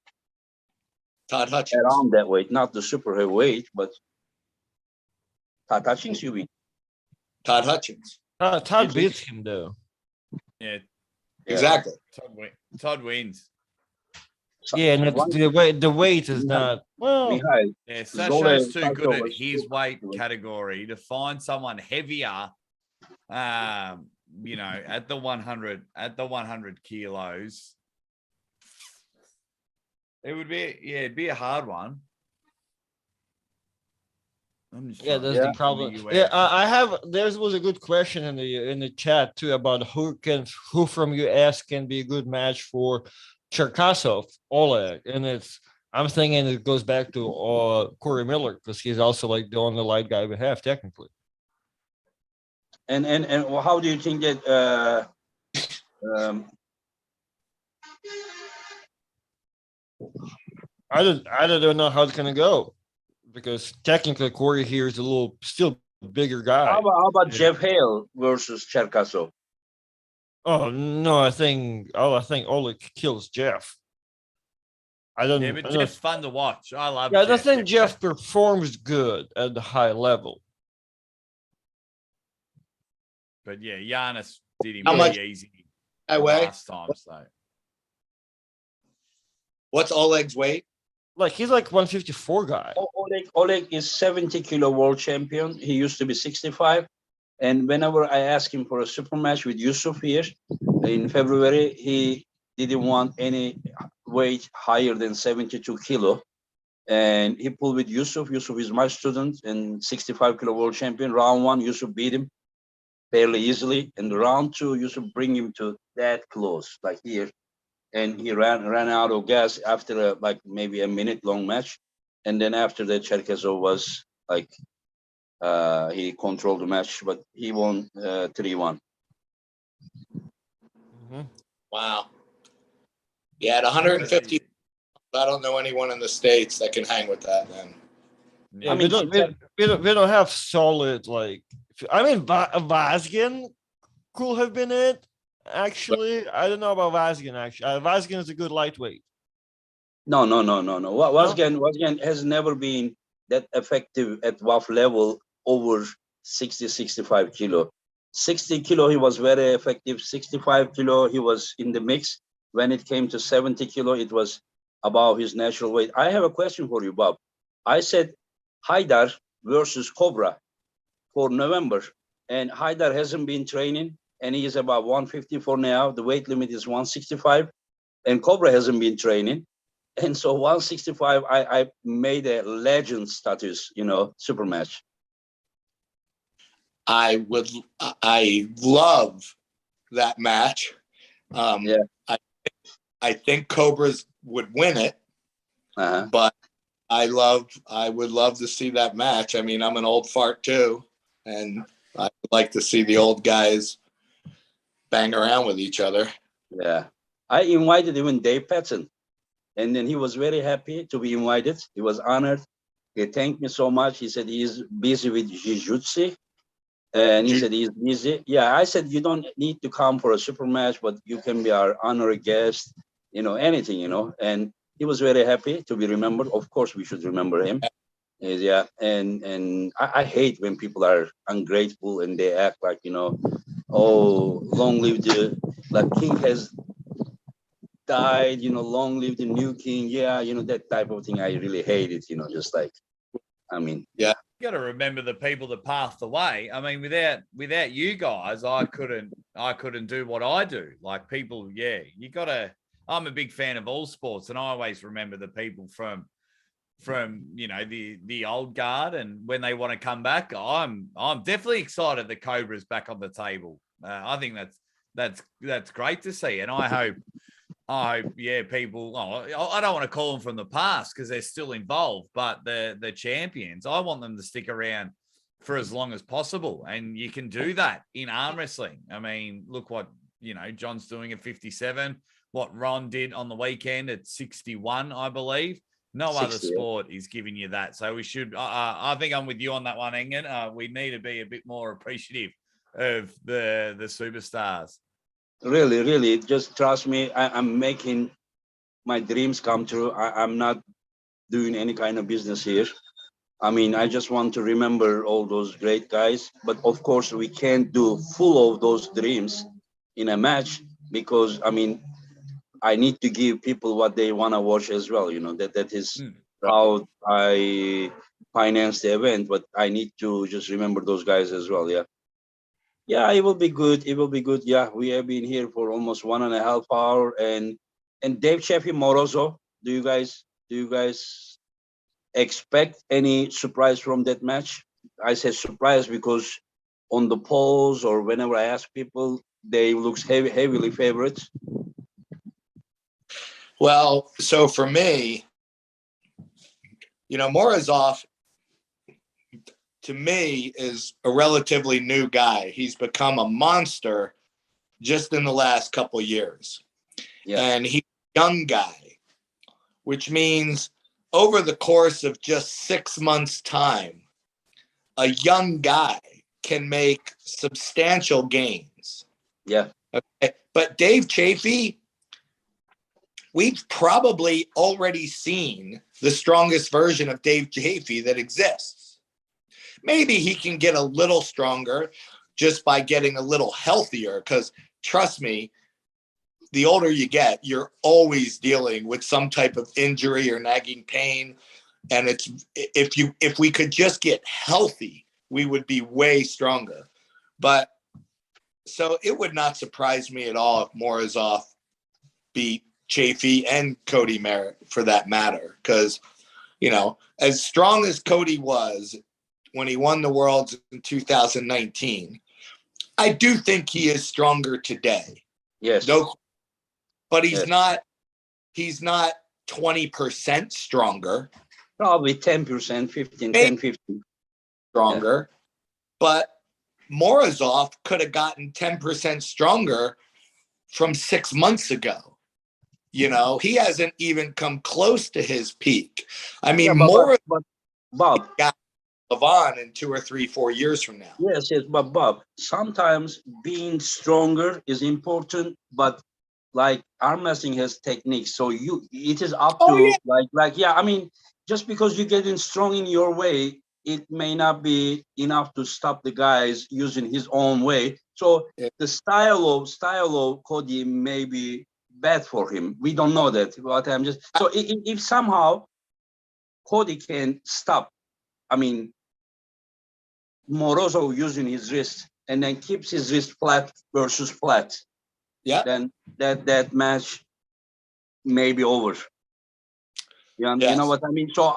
Todd Hutchins. Around that weight, not the super heavyweight, but Todd Hutchins, you mean? Todd Hutchins. Todd beats him though. Yeah. Exactly. Todd wins. Yeah, and the weight is not well. Yeah, Sasha's too good at his weight category to find someone heavier. At the 100 kilos, it'd be a hard one. That's the problem. There was a good question in the chat too about who from US can be a good match for Cherkasov, Oleg, and I'm thinking it goes back to Corey Miller because he's also like the only light guy we have technically. And how do you think that? I don't know how it's gonna go because technically Corey here is still bigger guy. How about Jeff Hale versus Cherkasov? Oh no, I think Oleg kills Jeff. Yeah, but Jeff's fun to watch. I love. Yeah, I Jeff. don't think Jeff performs good at the high level. But yeah, Giannis did him How much pretty easy I weigh? last time. So What's Oleg's weight? Like he's like 154 guy. Oleg is 70 kilo world champion. He used to be 65. And whenever I asked him for a super match with Yusuf here in February, he didn't want any weight higher than 72 kilo. And he pulled with Yusuf. Yusuf is my student and 65 kilo world champion. Round one, Yusuf beat him fairly easily. And round two, Yusuf bring him to that close, like here. And he ran out of gas after like maybe a minute long match. And then after that, Cherkesov was like, he controlled the match, but he won 3-1. Mm-hmm. Wow. Yeah, at 150, I don't know anyone in the States that can hang with that, then. Yeah, I mean, we don't have solid, like, I mean, Vazgen could have been it, actually. I don't know about Vazgen, actually. Vazgen is a good lightweight. No. Vazgen has never been that effective at WAF level over 60, 65 kilo. 60 kilo, he was very effective. 65 kilo, he was in the mix. When it came to 70 kilo, it was above his natural weight. I have a question for you, Bob. I said Haidar versus Cobra for November, and Haidar hasn't been training, and he is about 154 now. The weight limit is 165, and Cobra hasn't been training. And so 165, I made a legend status, super match. I love that match. Yeah. I think Cobras would win it, but I would love to see that match. I mean, I'm an old fart too, and I like to see the old guys bang around with each other. Yeah. I invited even Dave Patton, and then he was very happy to be invited. He was honored. He thanked me so much. He said he's busy with jiu-jitsu. And he said he's busy. Yeah, I said you don't need to come for a super match, but you can be our honored guest, anything, And he was very happy to be remembered. Of course, we should remember him. Yeah, and I hate when people are ungrateful and they act like, oh, long live like king has died, long live the new king. Yeah, that type of thing. I really hate it, just like, yeah. You got to remember the people that passed away. I mean, without you guys, I couldn't do what I do. Like people, yeah, you got to. I'm a big fan of all sports, and I always remember the people from the old guard, and when they want to come back, I'm definitely excited that Cobra's back on the table. I think that's great to see, and I hope people. Oh, I don't want to call them from the past because they're still involved, but the champions. I want them to stick around for as long as possible, and you can do that in arm wrestling. I mean, look what John's doing at 57. What Ron did on the weekend at 61, I believe. No 60, other sport is giving you that. So we should. I think I'm with you on that one, Engen. We need to be a bit more appreciative of the superstars. Really, just trust me. I'm making my dreams come true. I'm not doing any kind of business here. I mean, I just want to remember all those great guys. But of course, we can't do full of those dreams in a match because, I need to give people what they want to watch as well. That is how I finance the event. But I need to just remember those guys as well. Yeah. Yeah, it will be good. It will be good. Yeah, we have been here for almost 1.5 hours. And Dave Chaffee Morozo, do you guys expect any surprise from that match? I say surprise because on the polls or whenever I ask people, they looks heavily favorites. Well, so for me, Morozov, to me, is a relatively new guy. He's become a monster just in the last couple of years. Yeah. And he's a young guy, which means over the course of just 6 months' time, a young guy can make substantial gains. Yeah. Okay. But Dave Chaffee, we've probably already seen the strongest version of Dave Jaffe that exists. Maybe he can get a little stronger just by getting a little healthier, because trust me, the older you get, you're always dealing with some type of injury or nagging pain. And if we could just get healthy, we would be way stronger. But so it would not surprise me at all if Morozov beat Jaffe and Cody Merritt, for that matter. Because, you know, as strong as Cody was when he won the Worlds in 2019, I do think he is stronger today. Yes. No, but he's Yes. not. He's not 20% stronger. Probably 10%, 15, Maybe 10, 15. stronger. Yeah. But Morozov could have gotten 10% stronger from 6 months ago. You know, he hasn't even come close to his peak. I mean, Morozov Bob, got Levon in 2 or 3, 4 years from now. Yes, but Bob, sometimes being stronger is important, but like arm wrestling has techniques, so it is up to I mean, just because you get in strong in your way, it may not be enough to stop the guys using his own way. So the style of Cody may be bad for him. We don't know that. But I'm just so if somehow Cody can stop, I mean, Morozov using his wrist and then keeps his wrist flat versus flat, then that match may be over. You know what I mean? So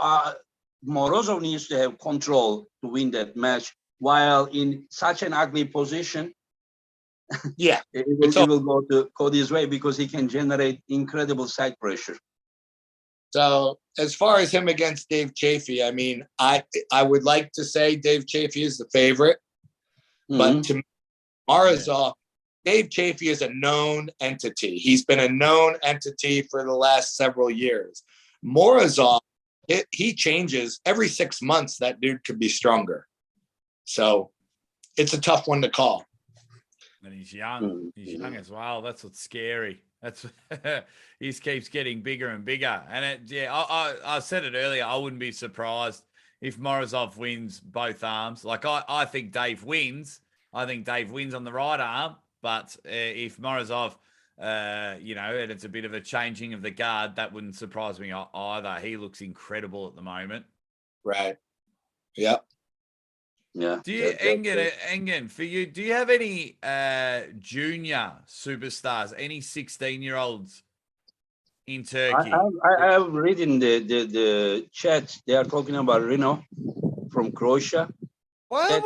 Morozov needs to have control to win that match, while in such an ugly position, it will go to Cody's way because he can generate incredible side pressure. So as far as him against Dave Jaffe, I mean, I would like to say Dave Jaffe is the favorite, but to Morozov, Dave Jaffe is a known entity. He's been a known entity for the last several years. Morozov, he changes every 6 months. That dude could be stronger. So it's a tough one to call. And he's young. He's young as well. That's what's scary. That's he just keeps getting bigger and bigger. And I said it earlier. I wouldn't be surprised if Morozov wins both arms. Like I think Dave wins. I think Dave wins on the right arm. But if Morozov, and it's a bit of a changing of the guard, that wouldn't surprise me either. He looks incredible at the moment. Right. Yep. Yeah. Do you, Engen, for you, do you have any junior superstars, any 16-year-olds in Turkey? I have read in the chat, they are talking about Reno from Croatia. Why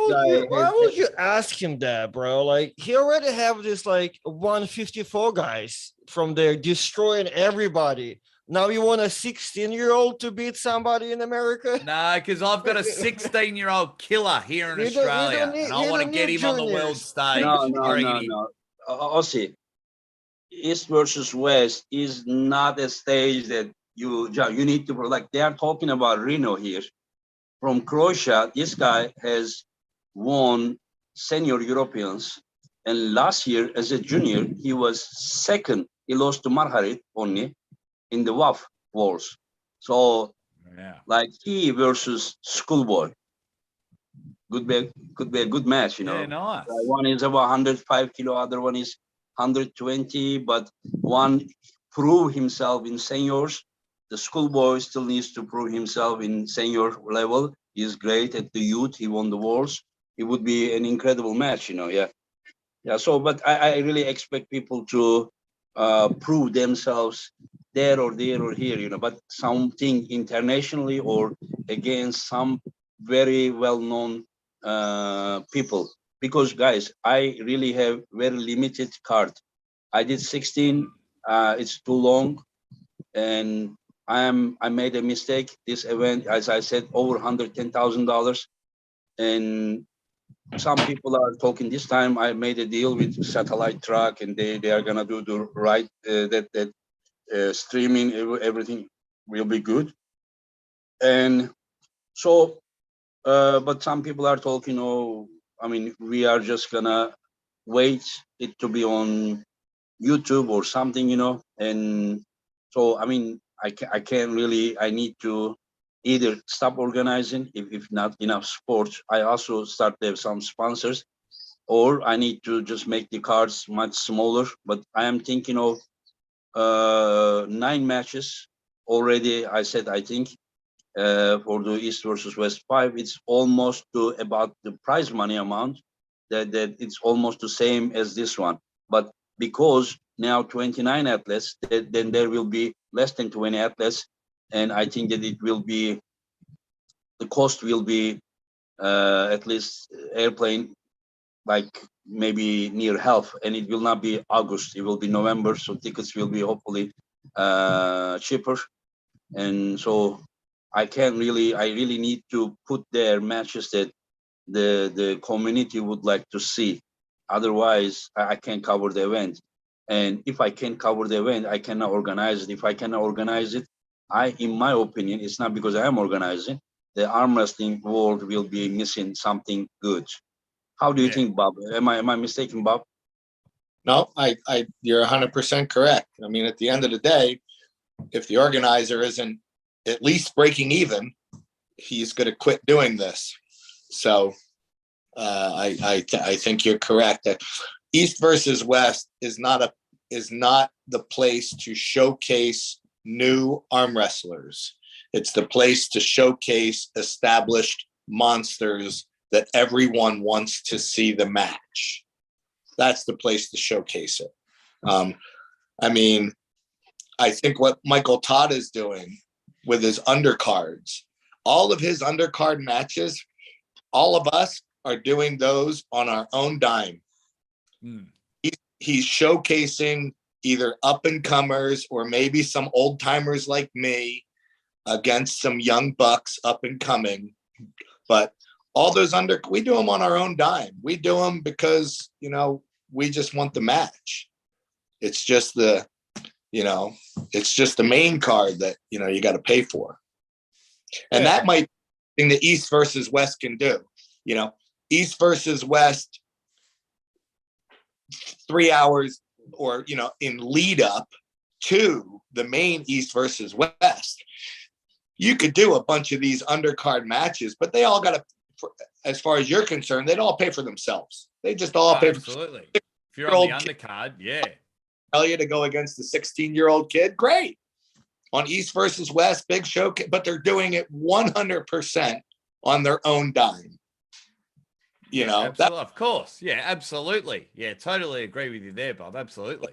would you ask him that, bro? Like, he already have this, like, 154 guys from there destroying everybody. Now you want a 16-year-old to beat somebody in America? No, because I've got a 16-year-old killer here in Australia, and I want to get him on the world stage. No. Aussie, East versus West is not a stage that you need to, like, they are talking about Reno here. From Croatia, this guy has won senior Europeans. And last year, as a junior, he was second. He lost to Marharit only in the WAF wars. So, like, he versus Schoolboy. Could be a good match, you know. Yeah, nice. One is about 105 kilo, other one is 120, but one proved himself in seniors. The Schoolboy still needs to prove himself in senior level. He's great at the youth. He won the wars. It would be an incredible match, you know. Yeah. So, but I really expect people to prove themselves there or here, you know. But something internationally or against some very well-known people. Because, guys, I really have very limited card. I did 16. It's too long, and I made a mistake. This event, as I said, over $110,000, and some people are talking. This time, I made a deal with Satellite Truck, and they are gonna do the right streaming. Everything will be good, and so. But some people are talking. Oh, I mean, we are just gonna wait it to be on YouTube or something, you know, and So I mean, I can't really. I need to either stop organizing if not enough sports. I also start to have some sponsors, or I need to just make the cards much smaller. But I am thinking of 9 matches already. I said I think for the East versus West 5, it's almost to about the prize money amount that it's almost the same as this one. But because now 29 athletes, then there will be less than 20 athletes, and I think that it will be the cost will be at least airplane like maybe near half, and it will not be August, it will be November, so tickets will be hopefully cheaper. And so I really need to put there matches that the community would like to see. Otherwise I can't cover the event, and if I can't cover the event, I cannot organize it. If I cannot organize it, in my opinion, it's not because I am organizing, the arm wrestling world will be missing something good. How do you think, Bob? Am I mistaken, Bob? No, you're 100% correct. I mean, at the end of the day, if the organizer isn't at least breaking even, he's going to quit doing this. So I think you're correct that East versus West is not the place to showcase new arm wrestlers. It's the place to showcase established monsters that everyone wants to see the match. That's the place to showcase it. I mean, I think what Michael Todd is doing with his undercards, all of his undercard matches, all of us are doing those on our own dime. He's showcasing either up and comers or maybe some old timers like me against some young bucks up and coming. But all those we do them on our own dime. We do them because, we just want the match. It's just the main card that, you got to pay for. And that might be the East versus West can do. East versus West, 3 hours or, in lead up to the main East versus West. You could do a bunch of these undercard matches, but they all got to, as far as you're concerned, they'd all pay for themselves. They just all pay for absolutely. If you're on the undercard, tell you to go against the 16-year-old kid, great. On East versus West, big show, but they're doing it 100% on their own dime. Absolutely. Of course. Yeah, absolutely. Yeah, totally agree with you there, Bob. Absolutely.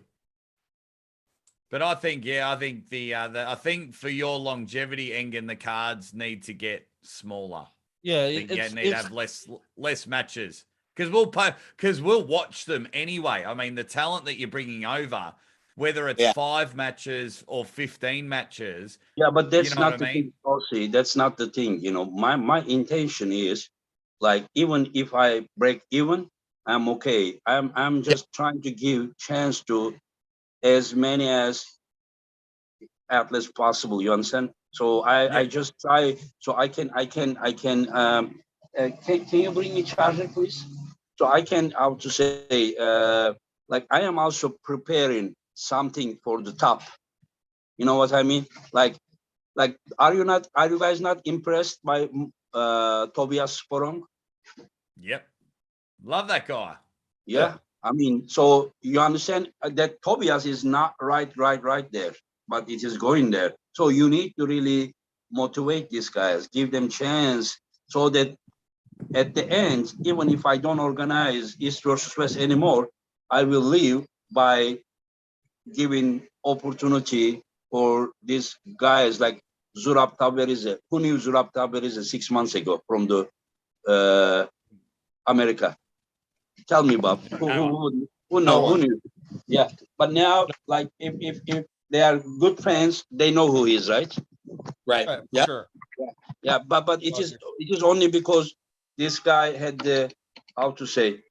But I think I think for your longevity, Engen, the cards need to get smaller. Yeah, you need to have less matches because we'll watch them anyway. I mean, the talent that you're bringing over, whether it's 5 matches or 15 matches. Yeah, but that's not the thing, Aussie. That's not the thing. My intention is, like, even if I break even, I'm okay. I'm just trying to give chance to as many as athletes possible. You understand? So I just try. So can you bring me charger, please? So I can, how to say, like, I am also preparing something for the top. You know what I mean? Like, are you guys not impressed by Tobias Sporong? Yep. Love that guy. Yeah. I mean, so you understand that Tobias is not right there, but it is going there. So you need to really motivate these guys, give them chance, so that at the end, even if I don't organize East versus West anymore, I will leave by giving opportunity for these guys like Zurab Taberize. Who knew Zurab Taberize 6 months ago from the America? Tell me, Bob. Who knew? Yeah, but now, like, if they are good friends, they know who he is, right? Right. Yeah. Sure. Yeah, but it is only because this guy had the, how to say,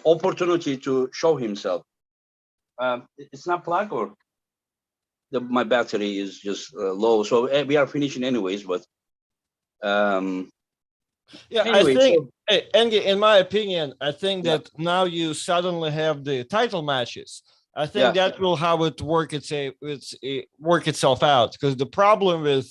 opportunity to show himself. It's not plug, or my battery is just low, so we are finishing anyways. But anyway, I think, in my opinion, I think that now you suddenly have the title matches. I think that will how it work work itself out, because the problem with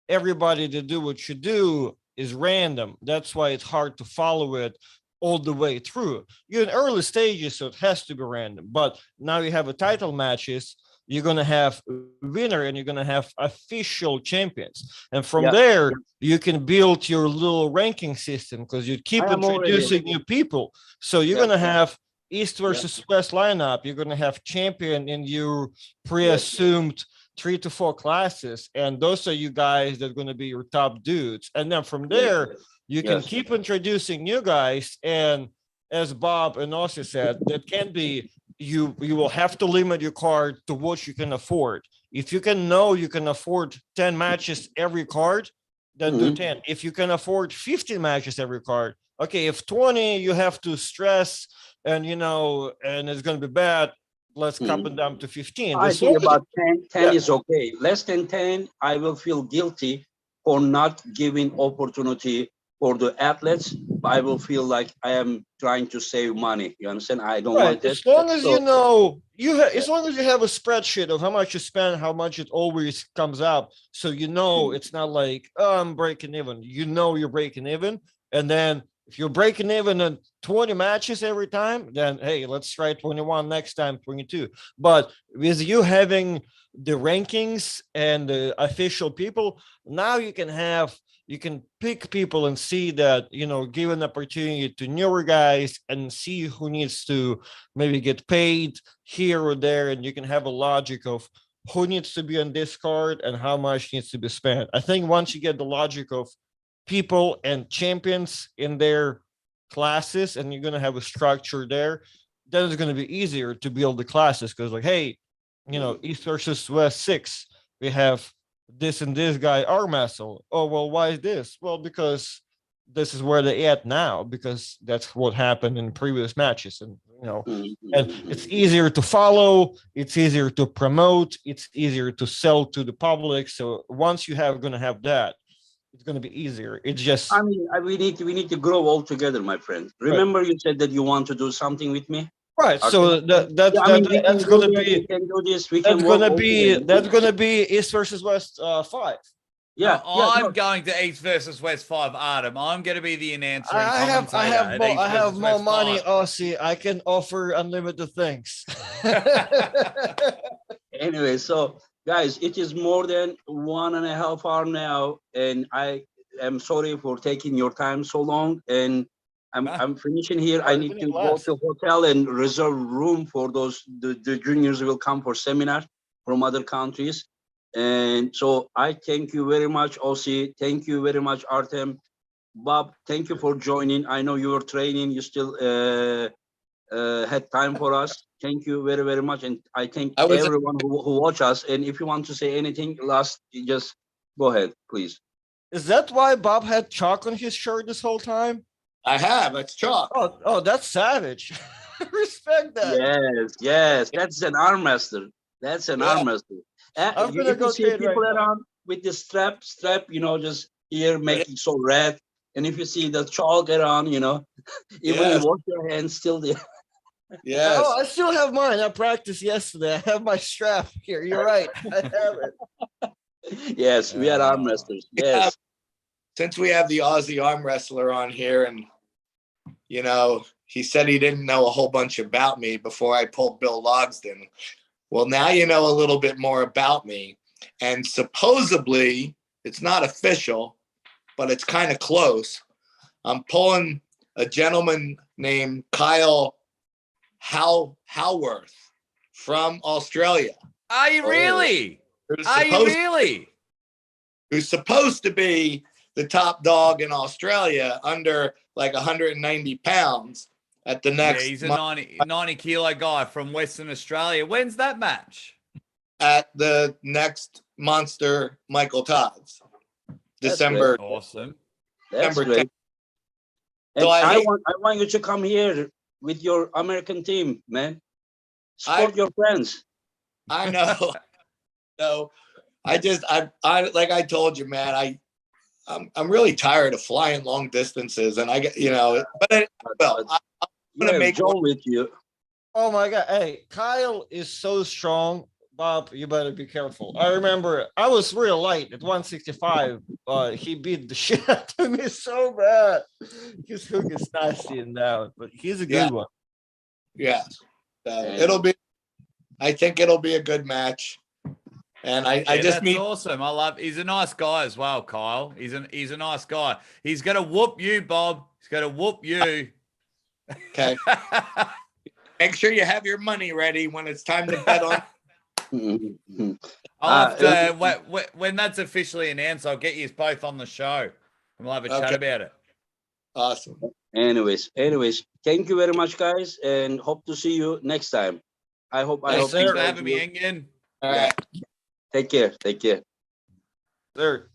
everybody to do what you do is random. That's why it's hard to follow it all the way through. You're in early stages, so it has to be random. But now you have a title matches, you're going to have a winner and you're going to have official champions. And from there, you can build your little ranking system, because you keep introducing new people. So you're going to have East versus West lineup. You're going to have champion in your pre-assumed 3 to 4 classes. And those are you guys that are going to be your top dudes. And then from there, you can keep introducing new guys. And as Bob and Aussie said, that can be, you will have to limit your card to what you can afford. If you can afford 10 matches every card, then do 10. If you can afford 15 matches every card, okay, if 20 you have to stress and and it's going to be bad, let's cut it down to 15. I think about 10 is okay. Less than 10, I will feel guilty for not giving opportunity for the athletes. I will feel like I am trying to save money. You understand? I don't want it. As long as as long as you have a spreadsheet of how much you spend, how much it always comes up, so it's not like, oh, I'm breaking even. You're breaking even, and then if you're breaking even in 20 matches every time, then hey, let's try 21 next time, 22. But with you having the rankings and the official people, now you can pick people and see that, give an opportunity to newer guys and see who needs to maybe get paid here or there. And you can have a logic of who needs to be on this card and how much needs to be spent. I think once you get the logic of people and champions in their classes, and you're going to have a structure there, then it's going to be easier to build the classes. Because like, hey, East versus West 6, we have this and this guy, Armwrestler. Oh, well, why is this? Well, because this is where they at now, because that's what happened in previous matches. And and it's easier to follow, it's easier to promote, it's easier to sell to the public. So once you have that, it's going to be easier. It's just, I mean, we need to grow all together, my friend. Remember, you said that you want to do something with me. Right. So that's going to be. That's going to be East versus West 5. Yeah, I'm going to East versus West 5, Artem. I'm going to be the announcer. I have more money, Aussie. I can offer unlimited things. Anyway, so guys, it is more than 1.5 hours now, and I am sorry for taking your time so long. And I'm finishing here. I need to go to hotel and reserve room for those. The juniors will come for seminar from other countries. And so I thank you very much, Aussie. Thank you very much, Artem. Bob, thank you for joining. I know you were training. You still had time for us. Thank you very, very much. And I thank everyone who watch us. And if you want to say anything last, just go ahead, please. Is that why Bob had chalk on his shirt this whole time? I have. It's chalk. Oh, that's savage. Respect that. Yes. That's an arm wrestler. That's an arm wrestler. I'm gonna go see people around with the strap, just here making so red. And if you see the chalk around, even you wash your hands, still there. Yes. Oh, I still have mine. I practiced yesterday. I have my strap here. You're right. I have it. Yes, we are arm wrestlers. Yes. Since we have the Aussie arm wrestler on here, and he said he didn't know a whole bunch about me before I pulled Bill Logsdon. Well, now you know a little bit more about me. And supposedly, it's not official, but it's kind of close. I'm pulling a gentleman named Kyle Howarth from Australia. Are you really? Who's supposed to be the top dog in Australia under like 190 pounds at the next. Yeah, he's a 90 kilo guy from Western Australia. When's that match? At the next Monster Michael Todd's. December. Great. Awesome. That's December great. 10th. And So I want you to come here with your American team, man. Support your friends. I know. So I like I told you, man, I'm really tired of flying long distances, and I get, but I'm gonna make Joe with you. Oh my God. Hey, Kyle is so strong. Bob, you better be careful. I remember I was real light at 165. He beat the shit out of me so bad. His hook is nasty and down, but he's a good one. Yes. It'll be, I think it'll be a good match. And I just that's mean awesome. I love. He's a nice guy as well, Kyle. He's a nice guy. He's gonna whoop you, Bob. He's gonna whoop you. okay. Make sure you have your money ready when it's time to bet on. I'll have to when that's officially announced. I'll get you both on the show, and we'll have a chat about it. Awesome. Anyways, thank you very much, guys, and hope to see you next time. I hope. Thanks for having me, Engen. All right. Take care. Sir.